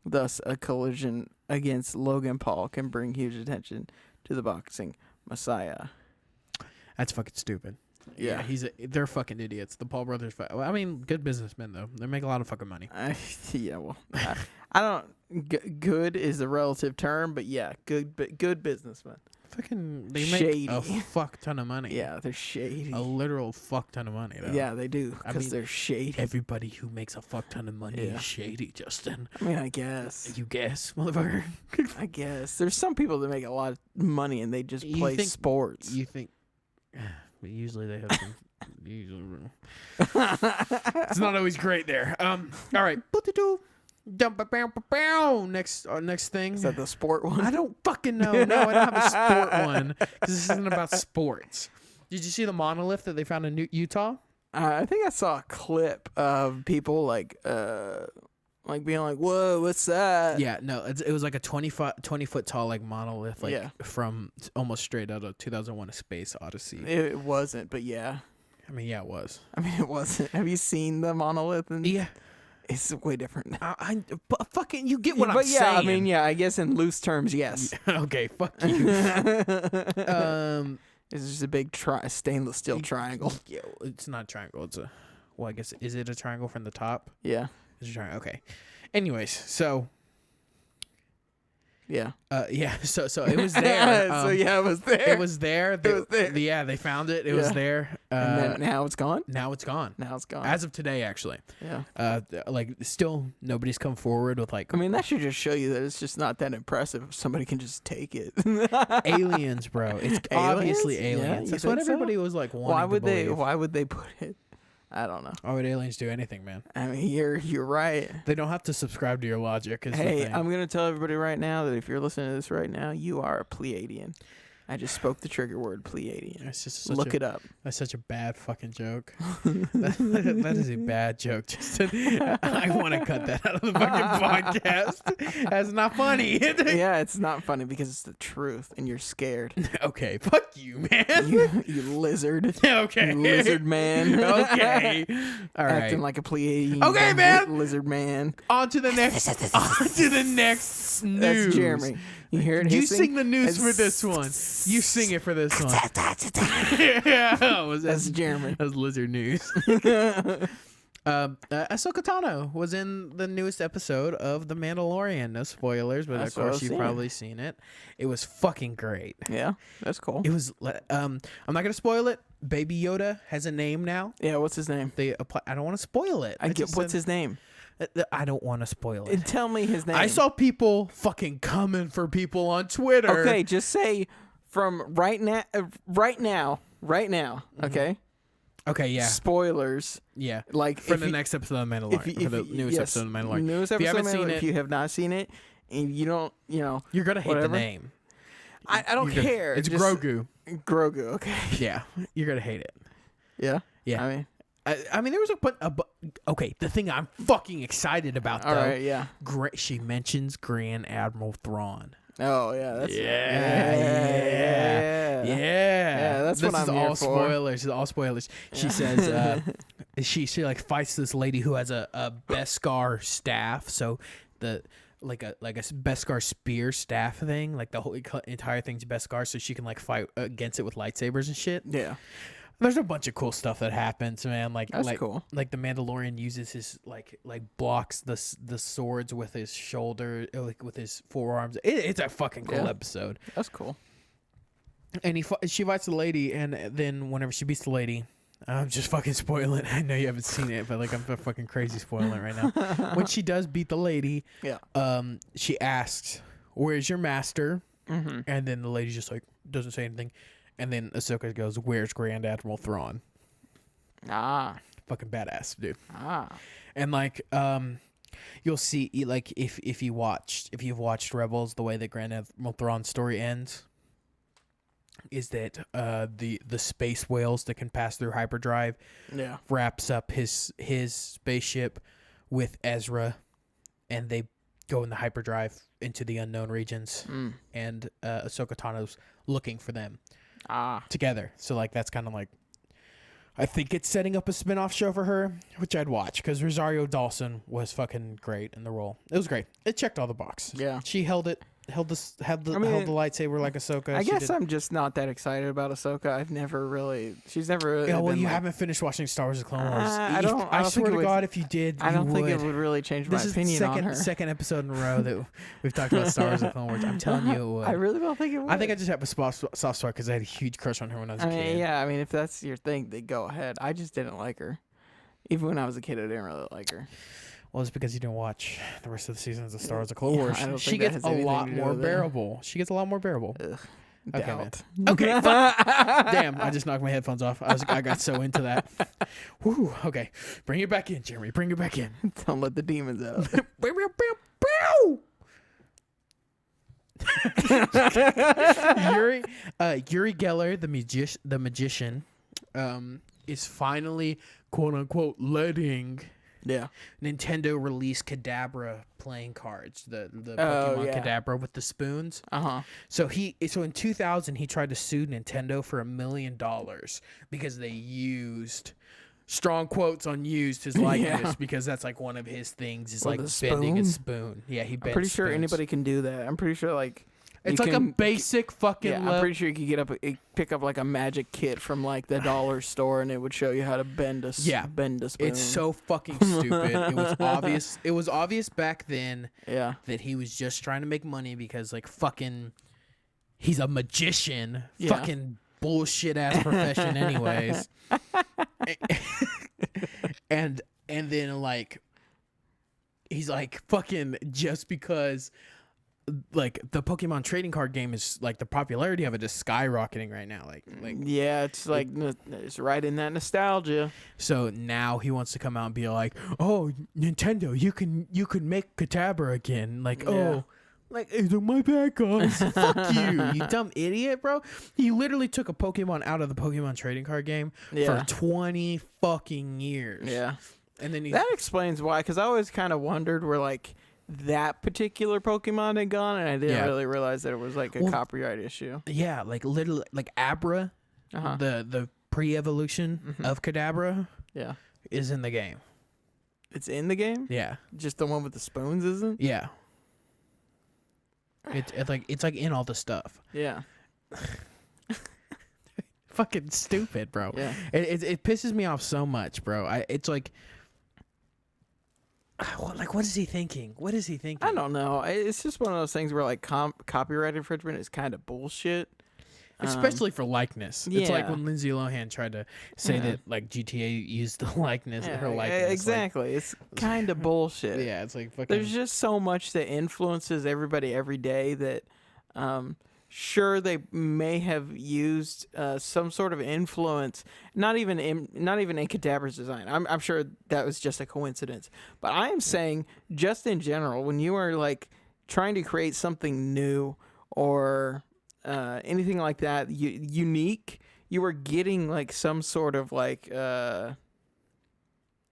B: Thus, a collision against Logan Paul can bring huge attention to the boxing messiah.
A: That's fucking stupid.
B: Yeah,
A: they're fucking idiots. The Paul brothers. I mean, good businessmen though. They make a lot of fucking money.
B: I don't. Good is a relative term, but yeah, good businessmen.
A: Fucking, they
B: shady.
A: make a fuck ton of money.
B: Yeah, they're shady.
A: A literal fuck ton of money, though.
B: Yeah, they do, because they're shady.
A: Everybody who makes a fuck ton of money is shady, Justin.
B: I mean, I guess.
A: You guess, motherfucker?
B: I guess. There's some people that make a lot of money and they just play sports.
A: You think... But usually they have some... It's not always great there. All right. Next thing.
B: Is that the sport one?
A: I don't fucking know. No, I don't have a sport one because this isn't about sports. Did you see the monolith that they found in Utah?
B: I think I saw a clip of people like being like, "Whoa, what's that?"
A: Yeah, no, it was like a 20 foot tall like monolith, from almost straight out of 2001: A Space Odyssey.
B: It wasn't, but yeah.
A: I mean, yeah, it was.
B: I mean, it wasn't. Have you seen the monolith?
A: Yeah.
B: It's way different.
A: But fucking, you get what I'm saying.
B: I mean, yeah, I guess in loose terms, yes.
A: Okay, fuck you.
B: It's just a big stainless steel triangle.
A: Yeah, it's not a triangle. It's a, I guess, is it a triangle from the top?
B: Yeah.
A: It's a triangle. Okay. Anyways, so
B: Yeah.
A: Yeah. So it was there.
B: It was there.
A: It was there. Yeah, they found it. It was there.
B: And then now it's gone.
A: Now it's gone.
B: Now it's gone.
A: As of today, actually.
B: Yeah.
A: Like still nobody's come forward with like.
B: I mean, that should just show you that it's just not that impressive. If somebody can just take it.
A: Aliens, bro. It's obviously aliens.
B: Yeah,
A: That's what everybody was like wanting
B: Why would
A: to believe.
B: Why would they put it? I don't know.
A: Why would aliens do anything, man?
B: I mean, you're right.
A: They don't have to subscribe to your logic.
B: Hey, I'm gonna tell everybody right now that if you're listening to this right now, you are a Pleiadian. I just spoke the trigger word, Pleiadian.
A: It's just
B: Look it up.
A: That's such a bad fucking joke. that is a bad joke. I want to cut that out of the fucking podcast. That's not funny.
B: Yeah, it's not funny because it's the truth, and you're scared.
A: Okay, fuck you, man.
B: You lizard.
A: Okay,
B: you lizard man.
A: Okay, all right.
B: Acting like a Pleiadian.
A: Okay, man.
B: Lizard man.
A: On to the next. On to the next news.
B: That's Jeremy. You hear it?
A: You sing the news for this one. You sing it for this one. Yeah,
B: that's Jeremy.
A: That was lizard news. Ahsoka Tano was in the newest episode of The Mandalorian. No spoilers, but of course you've probably seen it. It was fucking great.
B: Yeah, that's cool.
A: It was. I'm not gonna spoil it. Baby Yoda has a name now.
B: Yeah, what's his name?
A: I don't want to spoil it.
B: What's his name?
A: I don't want to spoil it.
B: Tell me his name.
A: I saw people fucking coming for people on Twitter.
B: Okay, just say from right now.
A: Mm-hmm.
B: Okay.
A: Okay, yeah.
B: Spoilers.
A: Yeah.
B: Like
A: for the next episode of Mandalorian. For the newest episode of Mandalorian.
B: Newest
A: if you
B: episode
A: haven't seen it,
B: if you have not seen it, and you don't,
A: you're gonna hate the name.
B: I don't care.
A: It's Grogu.
B: Grogu. Okay.
A: Yeah, you're gonna hate it.
B: Yeah.
A: Yeah. I mean, there was okay. The thing I'm fucking excited about, though.
B: All right. Yeah.
A: She mentions Grand Admiral Thrawn.
B: Oh yeah. That's
A: yeah.
B: That's what I'm here for.
A: Spoilers. It's all spoilers. She says she like fights this lady who has a Beskar staff. So like a Beskar spear staff thing. Like the whole entire thing's Beskar, so she can like fight against it with lightsabers and shit.
B: Yeah.
A: There's a bunch of cool stuff that happens, man.
B: That's cool.
A: Like the Mandalorian uses his like blocks the swords with his shoulder, like with his forearms. It's a fucking cool episode.
B: That's cool.
A: And she fights the lady, and then whenever she beats the lady, I'm just fucking spoiling. I know you haven't seen it, but like I'm fucking crazy spoiling it right now. When she does beat the lady, she asks, "Where's your master?" Mm-hmm. And then the lady just like doesn't say anything. And then Ahsoka goes, "Where's Grand Admiral Thrawn?" Fucking badass, dude. And like, you'll see, like, if you've watched Rebels, the way that Grand Admiral Thrawn's story ends is that the space whales that can pass through hyperdrive wraps up his spaceship with Ezra, and they go in the hyperdrive into the unknown regions, and Ahsoka Tano's looking for them. Together. So like that's kind of like, I think it's setting up a spin-off show for her, which I'd watch because Rosario Dawson was fucking great in the role. It was great. It checked all the boxes. Yeah. She held the lightsaber like Ahsoka.
B: I guess I'm just not that excited about Ahsoka. She's never really
A: well, you haven't finished watching Star Wars: The Clone Wars. I swear to God, if you did,
B: I don't think it would really change my opinion on her.
A: This is the second episode in a row that we've talked about Star Wars: The Clone Wars. I'm telling you, it would.
B: I really don't think it would.
A: I think I just have a soft spot because I had a huge crush on her when I was a kid.
B: Yeah, I mean, if that's your thing, then go ahead. I just didn't like her. Even when I was a kid, I didn't really like her.
A: Well, it's because you didn't watch the rest of the seasons of Star Wars: The Clone Wars. She gets a lot more bearable. She gets a lot more bearable. Okay, man. Okay, fuck. Damn, I just knocked my headphones off. I got so into that. Whew, okay, bring it back in, Jeremy. Bring it back in.
B: Don't let the demons out.
A: Yuri Geller, the magician, is finally quote unquote letting Nintendo release Kadabra playing cards, the Pokemon Kadabra with the spoons. So in 2000 he tried to sue Nintendo for $1 million because they used, strong quotes on used, his likeness because that's like one of his things is like bending a spoon. Yeah, he bends.
B: I'm pretty sure anybody can do that. I'm pretty sure like
A: It's like a basic fucking.
B: Yeah, I'm pretty sure you could pick up like a magic kit from like the dollar store, and it would show you how to bend a spoon.
A: It's so fucking stupid. It was obvious. It was obvious back then.
B: Yeah.
A: That he was just trying to make money because like fucking, he's a magician.
B: Yeah.
A: Fucking bullshit ass profession, anyways. and then like, he's like fucking just because. Like the Pokemon trading card game is like the popularity of it is skyrocketing right now. Like
B: yeah, it's like it's right in that nostalgia.
A: So now he wants to come out and be like, "Oh, Nintendo, you can make Kadabra again." Like,
B: yeah.
A: oh, like my bad guys. Fuck you dumb idiot, bro. He literally took a Pokemon out of the Pokemon trading card game for 20 fucking years.
B: Yeah,
A: and then
B: that explains why. Because I always kind of wondered where like. That particular Pokemon had gone, and I didn't really realize that it was like a copyright issue.
A: Yeah, like literally, like Abra, the pre-evolution of Kadabra, is in the game.
B: It's in the game.
A: Yeah,
B: just the one with the spoons isn't.
A: Yeah, it's like in all the stuff.
B: Yeah,
A: fucking stupid, bro.
B: Yeah,
A: it pisses me off so much, bro. It's like. What is he thinking? What is he thinking?
B: I don't know. It's just one of those things where like copyright infringement is kind of bullshit.
A: Especially for likeness. Yeah. It's like when Lindsay Lohan tried to say that like GTA used the likeness, her likeness.
B: Exactly. Like, it's kind of bullshit.
A: Yeah, it's like fucking...
B: There's just so much that influences everybody every day that sure they may have used some sort of influence, not even in Kadabra's design. I'm sure that was just a coincidence. But I am saying just in general, when you are like trying to create something new or anything like that, unique, you are getting like some sort of like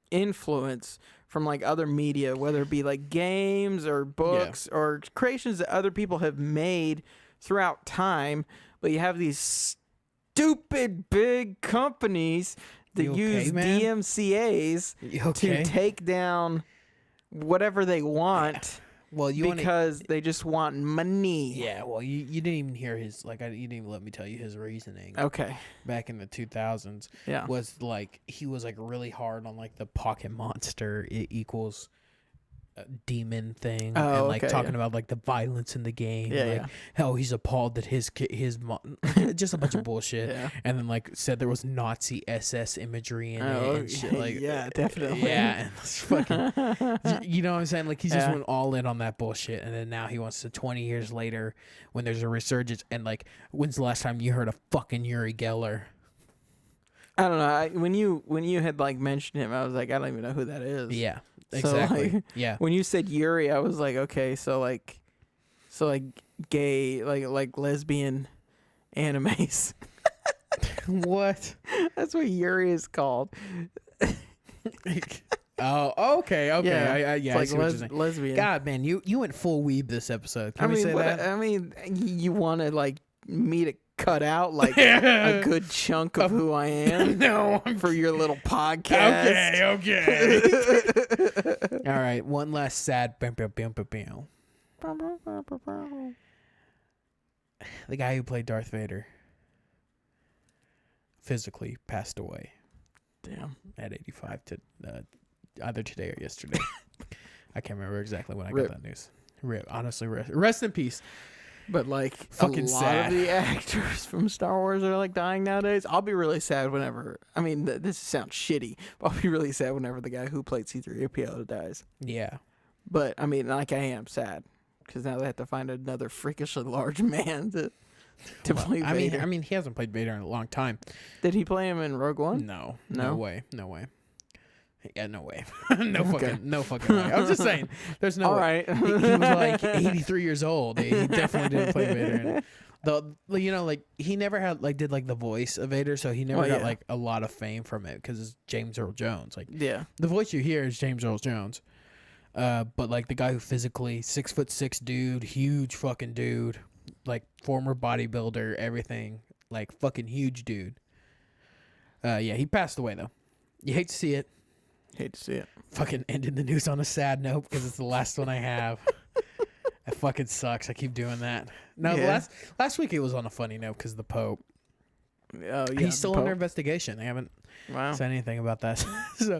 B: influence from like other media, whether it be like games or books or creations that other people have made throughout time. But you have these stupid big companies that use DMCAs to take down whatever they want.
A: Well,
B: because they just want money.
A: Yeah, well, you didn't even hear his, like, you didn't even let me tell you his reasoning.
B: Okay.
A: Back in the 2000s.
B: Yeah.
A: Was, like, he was, like, really hard on, like, the pocket monster equals demon thing. And, like, talking about, like, the violence in the game.
B: Yeah,
A: like, hell, he's appalled that his just a bunch of bullshit.
B: Yeah.
A: And then, like, said there was Nazi SS imagery in it and shit. Like,
B: yeah, definitely.
A: Yeah, and it's fucking, you know what I'm saying? Like, he's just went all in on that bullshit. And then now he wants to, 20 years later, when there's a resurgence, and, like, when's the last time you heard of fucking Uri Geller?
B: I don't know. When you had, like, mentioned him, I was like, I don't even know who that is.
A: Yeah. Exactly.
B: So, like,
A: yeah.
B: When you said Yuri, I was like, okay, so like gay, like lesbian animes.
A: What?
B: That's what Yuri is called.
A: Oh, okay.
B: Yeah,
A: yeah.
B: It's like lesbian.
A: God, man, you went full weeb this episode. Can we say that?
B: I mean, you want to like me to cut out like a good chunk of who I am?
A: No,
B: for your little podcast.
A: Okay. All right, one last sad. The guy who played Darth Vader physically passed away.
B: Damn.
A: At 85 to either today or yesterday. I can't remember exactly when I got that news. Rip. Honestly, rest in peace.
B: But like
A: fucking
B: a lot
A: sad.
B: of the actors from Star Wars are like dying nowadays. I'll be really sad whenever. I mean, this sounds shitty, but I'll be really sad whenever the guy who played C-3PO dies.
A: Yeah.
B: But I mean, like I am sad because now they have to find another freakishly large man to play Vader.
A: I mean, he hasn't played Vader in a long time.
B: Did he play him in Rogue One?
A: No
B: No
A: way. Yeah, no way. no fucking way. I was just saying, there's no way.
B: Right.
A: He was like 83 years old. He definitely didn't play Vader. And like he never had did the voice of Vader, so he never got like a lot of fame from it because it's James Earl Jones. Like
B: the
A: voice you hear is James Earl Jones. But like the guy who physically 6'6" dude, huge fucking dude, like former bodybuilder, everything, like fucking huge dude. Yeah, he passed away though. You hate to see it.
B: Hate to see it.
A: Fucking ended the news on a sad note because it's the last one I have. That fucking sucks. I keep doing that. No, last week it was on a funny note because the Pope.
B: Oh yeah,
A: he's still under investigation. They haven't said anything about that. So,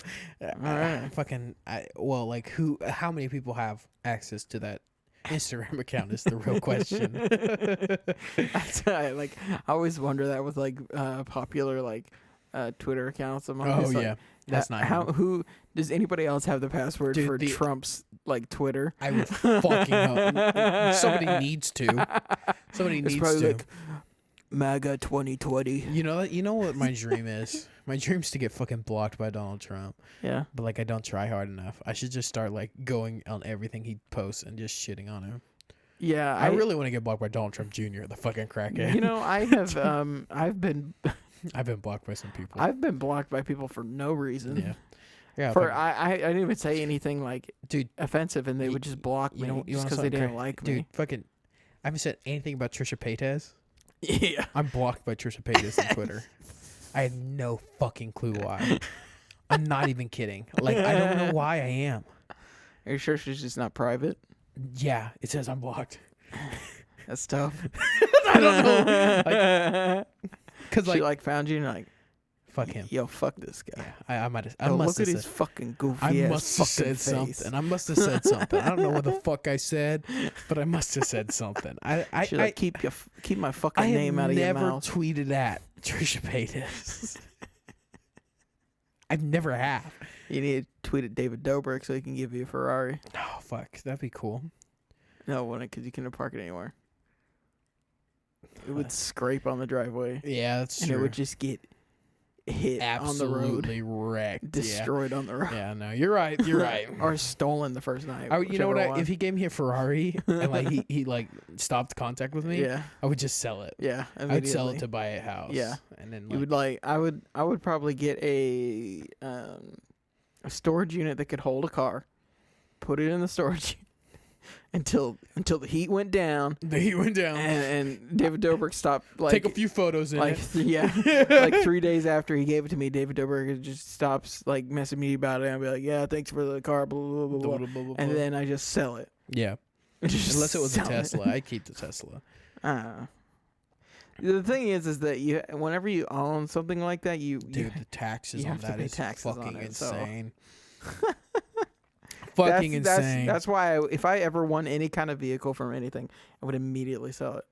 A: how many people have access to that Instagram account is the real question.
B: I always wonder that with popular Twitter accounts.
A: That's not
B: who does anybody else have the password for Trump's Twitter?
A: I would fucking hope somebody needs to. Somebody needs to.
B: MAGA 2020.
A: You know what my dream is? My dream's to get fucking blocked by Donald Trump.
B: Yeah.
A: But I don't try hard enough. I should just start going on everything he posts and just shitting on him.
B: Yeah.
A: I really want to get blocked by Donald Trump Jr., the fucking crackhead.
B: I have I've been
A: blocked by some people.
B: I've been blocked by people for no reason.
A: Yeah. Yeah.
B: I didn't even say anything offensive, and they would just block me just because they didn't like me.
A: Dude, I haven't said anything about Trisha Paytas.
B: Yeah.
A: I'm blocked by Trisha Paytas on Twitter. I have no fucking clue why. I'm not even kidding. I don't know why I am.
B: Are you sure she's just not private?
A: Yeah, it says I'm blocked.
B: That's tough.
A: I don't know. Because
B: she found you and
A: fuck him.
B: Yo, fuck this guy.
A: Yeah, I must have
B: look at his fucking goofy ass fucking face.
A: Something. I must have said something. I don't know what the fuck I said, but I must have said something. I
B: keep my fucking name out of your mouth.
A: I never tweeted at Trisha Paytas. I've never have.
B: You need to tweet at David Dobrik so he can give you a Ferrari.
A: Oh fuck, that'd be cool.
B: No, because you couldn't park it anywhere. It would scrape on the driveway.
A: Yeah, that's true.
B: And it would just get hit on the road.
A: Absolutely wrecked.
B: Destroyed on the road.
A: Yeah, no, you're right. You're right.
B: Or stolen the first night.
A: You know what? If he gave me a Ferrari and he stopped contact with me, I would just sell it.
B: Yeah,
A: I'd sell it to buy a house.
B: Yeah,
A: and then
B: you would I would probably get a storage unit that could hold a car, put it in the storage until the heat went down.
A: The heat went down,
B: and David Dobrik stopped.
A: Take a few photos in it.
B: Yeah, 3 days after he gave it to me, David Dobrik just stops messing me about it. And I'll be like, yeah, thanks for the car, blah blah blah blah, and then I just sell it.
A: Yeah, unless it was a Tesla, I keep the Tesla.
B: The thing is that whenever you own something like that,
A: the taxes on that is fucking insane.
B: Insane. That's why if I ever won any kind of vehicle from anything, I would immediately sell it.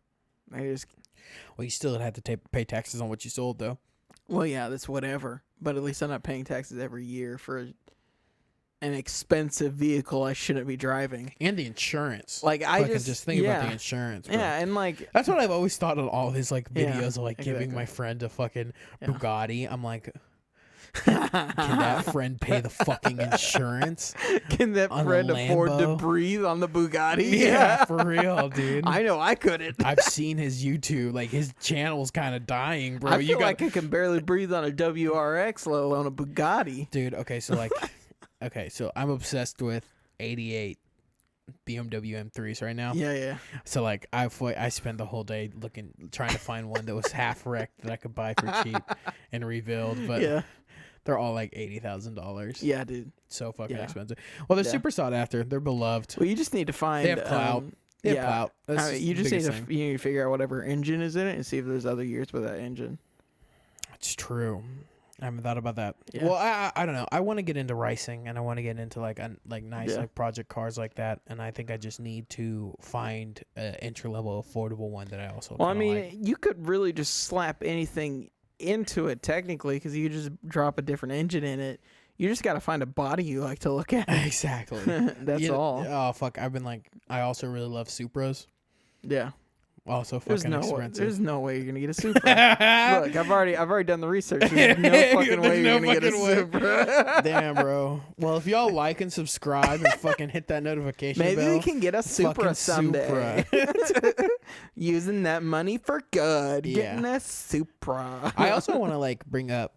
A: Well, you still had to pay taxes on what you sold, though.
B: Well, yeah, that's whatever. But at least I'm not paying taxes every year for an expensive vehicle I shouldn't be driving.
A: And the insurance.
B: I
A: just think about the insurance, bro.
B: Yeah, and
A: that's what I've always thought of all his videos of giving my friend a fucking Bugatti. I'm like, can that friend pay the fucking insurance?
B: Can that friend afford to breathe on the Bugatti?
A: Yeah, for real, dude.
B: I know I couldn't.
A: I've seen his YouTube. His channel's kind of dying, bro.
B: I feel like I can barely breathe on a WRX, let alone a Bugatti.
A: Dude, okay, so so I'm obsessed with 88 BMW M3s right now.
B: Yeah.
A: So I spent the whole day trying to find one that was half wrecked that I could buy for cheap and rebuild, but they're all $80,000.
B: Yeah, dude.
A: So fucking expensive. Well, they're super sought after. They're beloved.
B: Well, you just need to find.
A: They have clout. They have clout.
B: You just need to figure out whatever engine is in it and see if there's other years with that engine.
A: It's true. I haven't thought about that.
B: Yeah.
A: Well, I don't know. I want to get into racing, and I want to get into nice project cars like that. And I think I just need to find an entry level affordable one that I also.
B: Well, I mean, you could really just slap anything into it technically because you just drop a different engine in it. You just got to find a body you like to look at.
A: Exactly.
B: That's all.
A: Oh fuck! I also really love Supras.
B: Yeah.
A: Also fucking expensive.
B: There's no way you're gonna get a Supra. Look, I've already done the research. There's no fucking way you're gonna get a Supra.
A: Damn, bro. Well, if y'all like and subscribe and fucking hit that notification bell,
B: maybe we can get a Supra someday. Using that money for good. Getting a Supra.
A: I also want to bring up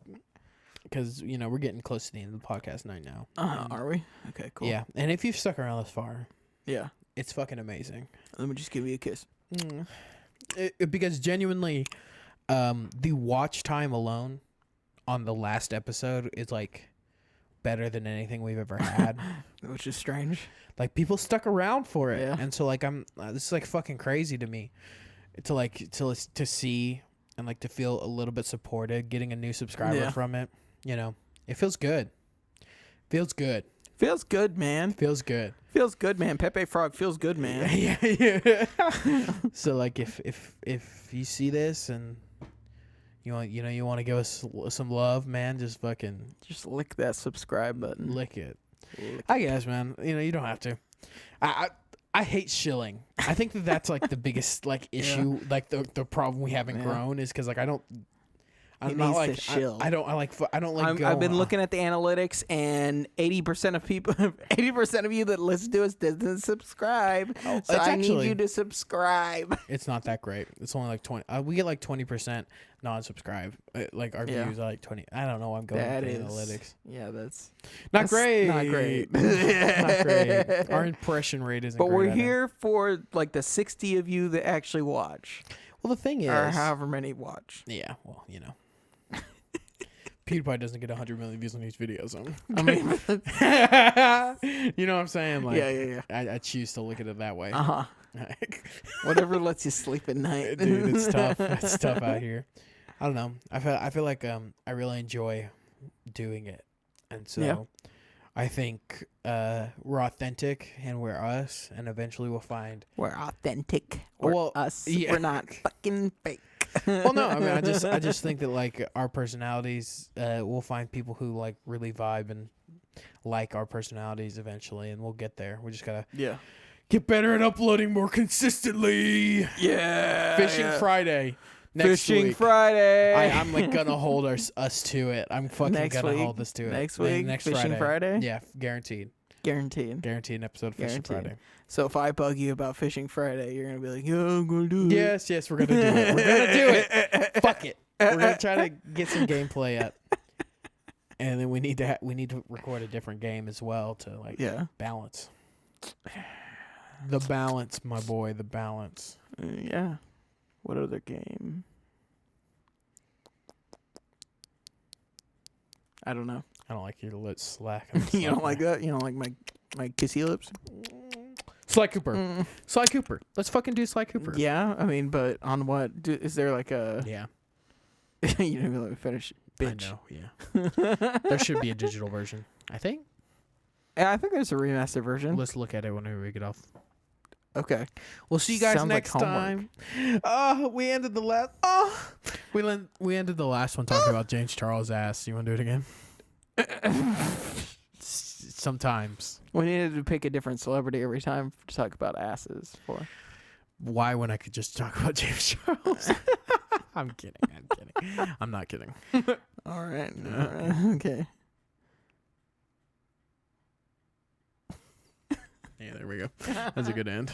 A: because we're getting close to the end of the podcast night now.
B: Are we? Okay, cool.
A: Yeah, and if you've stuck around this far, it's fucking amazing.
B: Let me just give you a kiss.
A: Because genuinely, the watch time alone on the last episode is better than anything we've ever had.
B: Which is strange.
A: Like, people stuck around for it.
B: Yeah.
A: And so, like, this is, like, fucking crazy to me. To see and, like, to feel a little bit supported, getting a new subscriber from it. You know, it feels good. Feels good.
B: Feels good, man.
A: Feels good.
B: Feels good, man. Pepe Frog feels good, man.
A: Yeah. So, like, if you see this and you want to give us some love, man, just
B: lick that subscribe button.
A: Lick it. I guess, man. You don't have to. I hate shilling. I think that's like the biggest like issue, like the problem we haven't grown is because like I'm not like
B: shill.
A: I don't like.
B: I've been looking at the analytics, and 80% of people, 80% of you that listen to us doesn't subscribe. So I need you to subscribe.
A: It's not that great. It's only like 20. We get like 20% non-subscribe. Like our views are like 20. I don't know. I'm going with the analytics.
B: Yeah, that's
A: great.
B: Not great.
A: Not great. Our impression rate isn't.
B: But
A: great,
B: we're here for like the 60 of you that actually watch.
A: Well, the thing is,
B: or however many watch.
A: Yeah. Well, PewDiePie doesn't get 100 million views on these videos. So.
B: I mean,
A: you know what I'm saying? Like,
B: yeah.
A: I choose to look at it that way.
B: Whatever lets you sleep at night,
A: dude. It's tough. It's tough out here. I don't know. I feel like I really enjoy doing it, and so I think we're authentic and we're us, and eventually we'll find
B: we're authentic. We're us. Yeah. We're not fucking fake.
A: Well, no, I mean, I just think that like our personalities, we'll find people who like really vibe and like our personalities eventually, and we'll get there. We just gotta get better at uploading more consistently.
B: Yeah,
A: Fishing Friday. Next week.
B: Friday.
A: I'm like gonna hold us to it. I'm fucking gonna hold us to it.
B: Next week. Next Fishing Friday.
A: Yeah, guaranteed.
B: Guaranteed
A: an episode of Fishing Friday.
B: So if I bug you about Fishing Friday, you're gonna be like, "Yeah, I'm gonna do it."
A: Yes, we're gonna do it. We're gonna do it. Fuck it. We're gonna try to get some gameplay up, and then we need to record a different game as well to like balance. The balance, my boy. The balance.
B: Yeah. What other game? I don't know.
A: I don't like your lips slack.
B: You don't like that? You don't like my kissy lips?
A: Sly Cooper. Sly Cooper. Let's fucking do Sly Cooper.
B: Yeah, I mean, but on what? Is there like a...
A: Yeah.
B: You didn't even let me finish, bitch.
A: I know, yeah. There should be a digital version, I think.
B: Yeah, I think there's a remastered version.
A: Let's look at it whenever we get off.
B: Okay.
A: We'll see you guys next time. We ended the last... we ended the last one talking about James Charles' ass. You want to do it again? Sometimes.
B: We needed to pick a different celebrity every time to talk about asses for.
A: Why when I could just talk about James Charles? I'm kidding. I'm not kidding.
B: All right. Okay.
A: Yeah, there we go. That's a good end.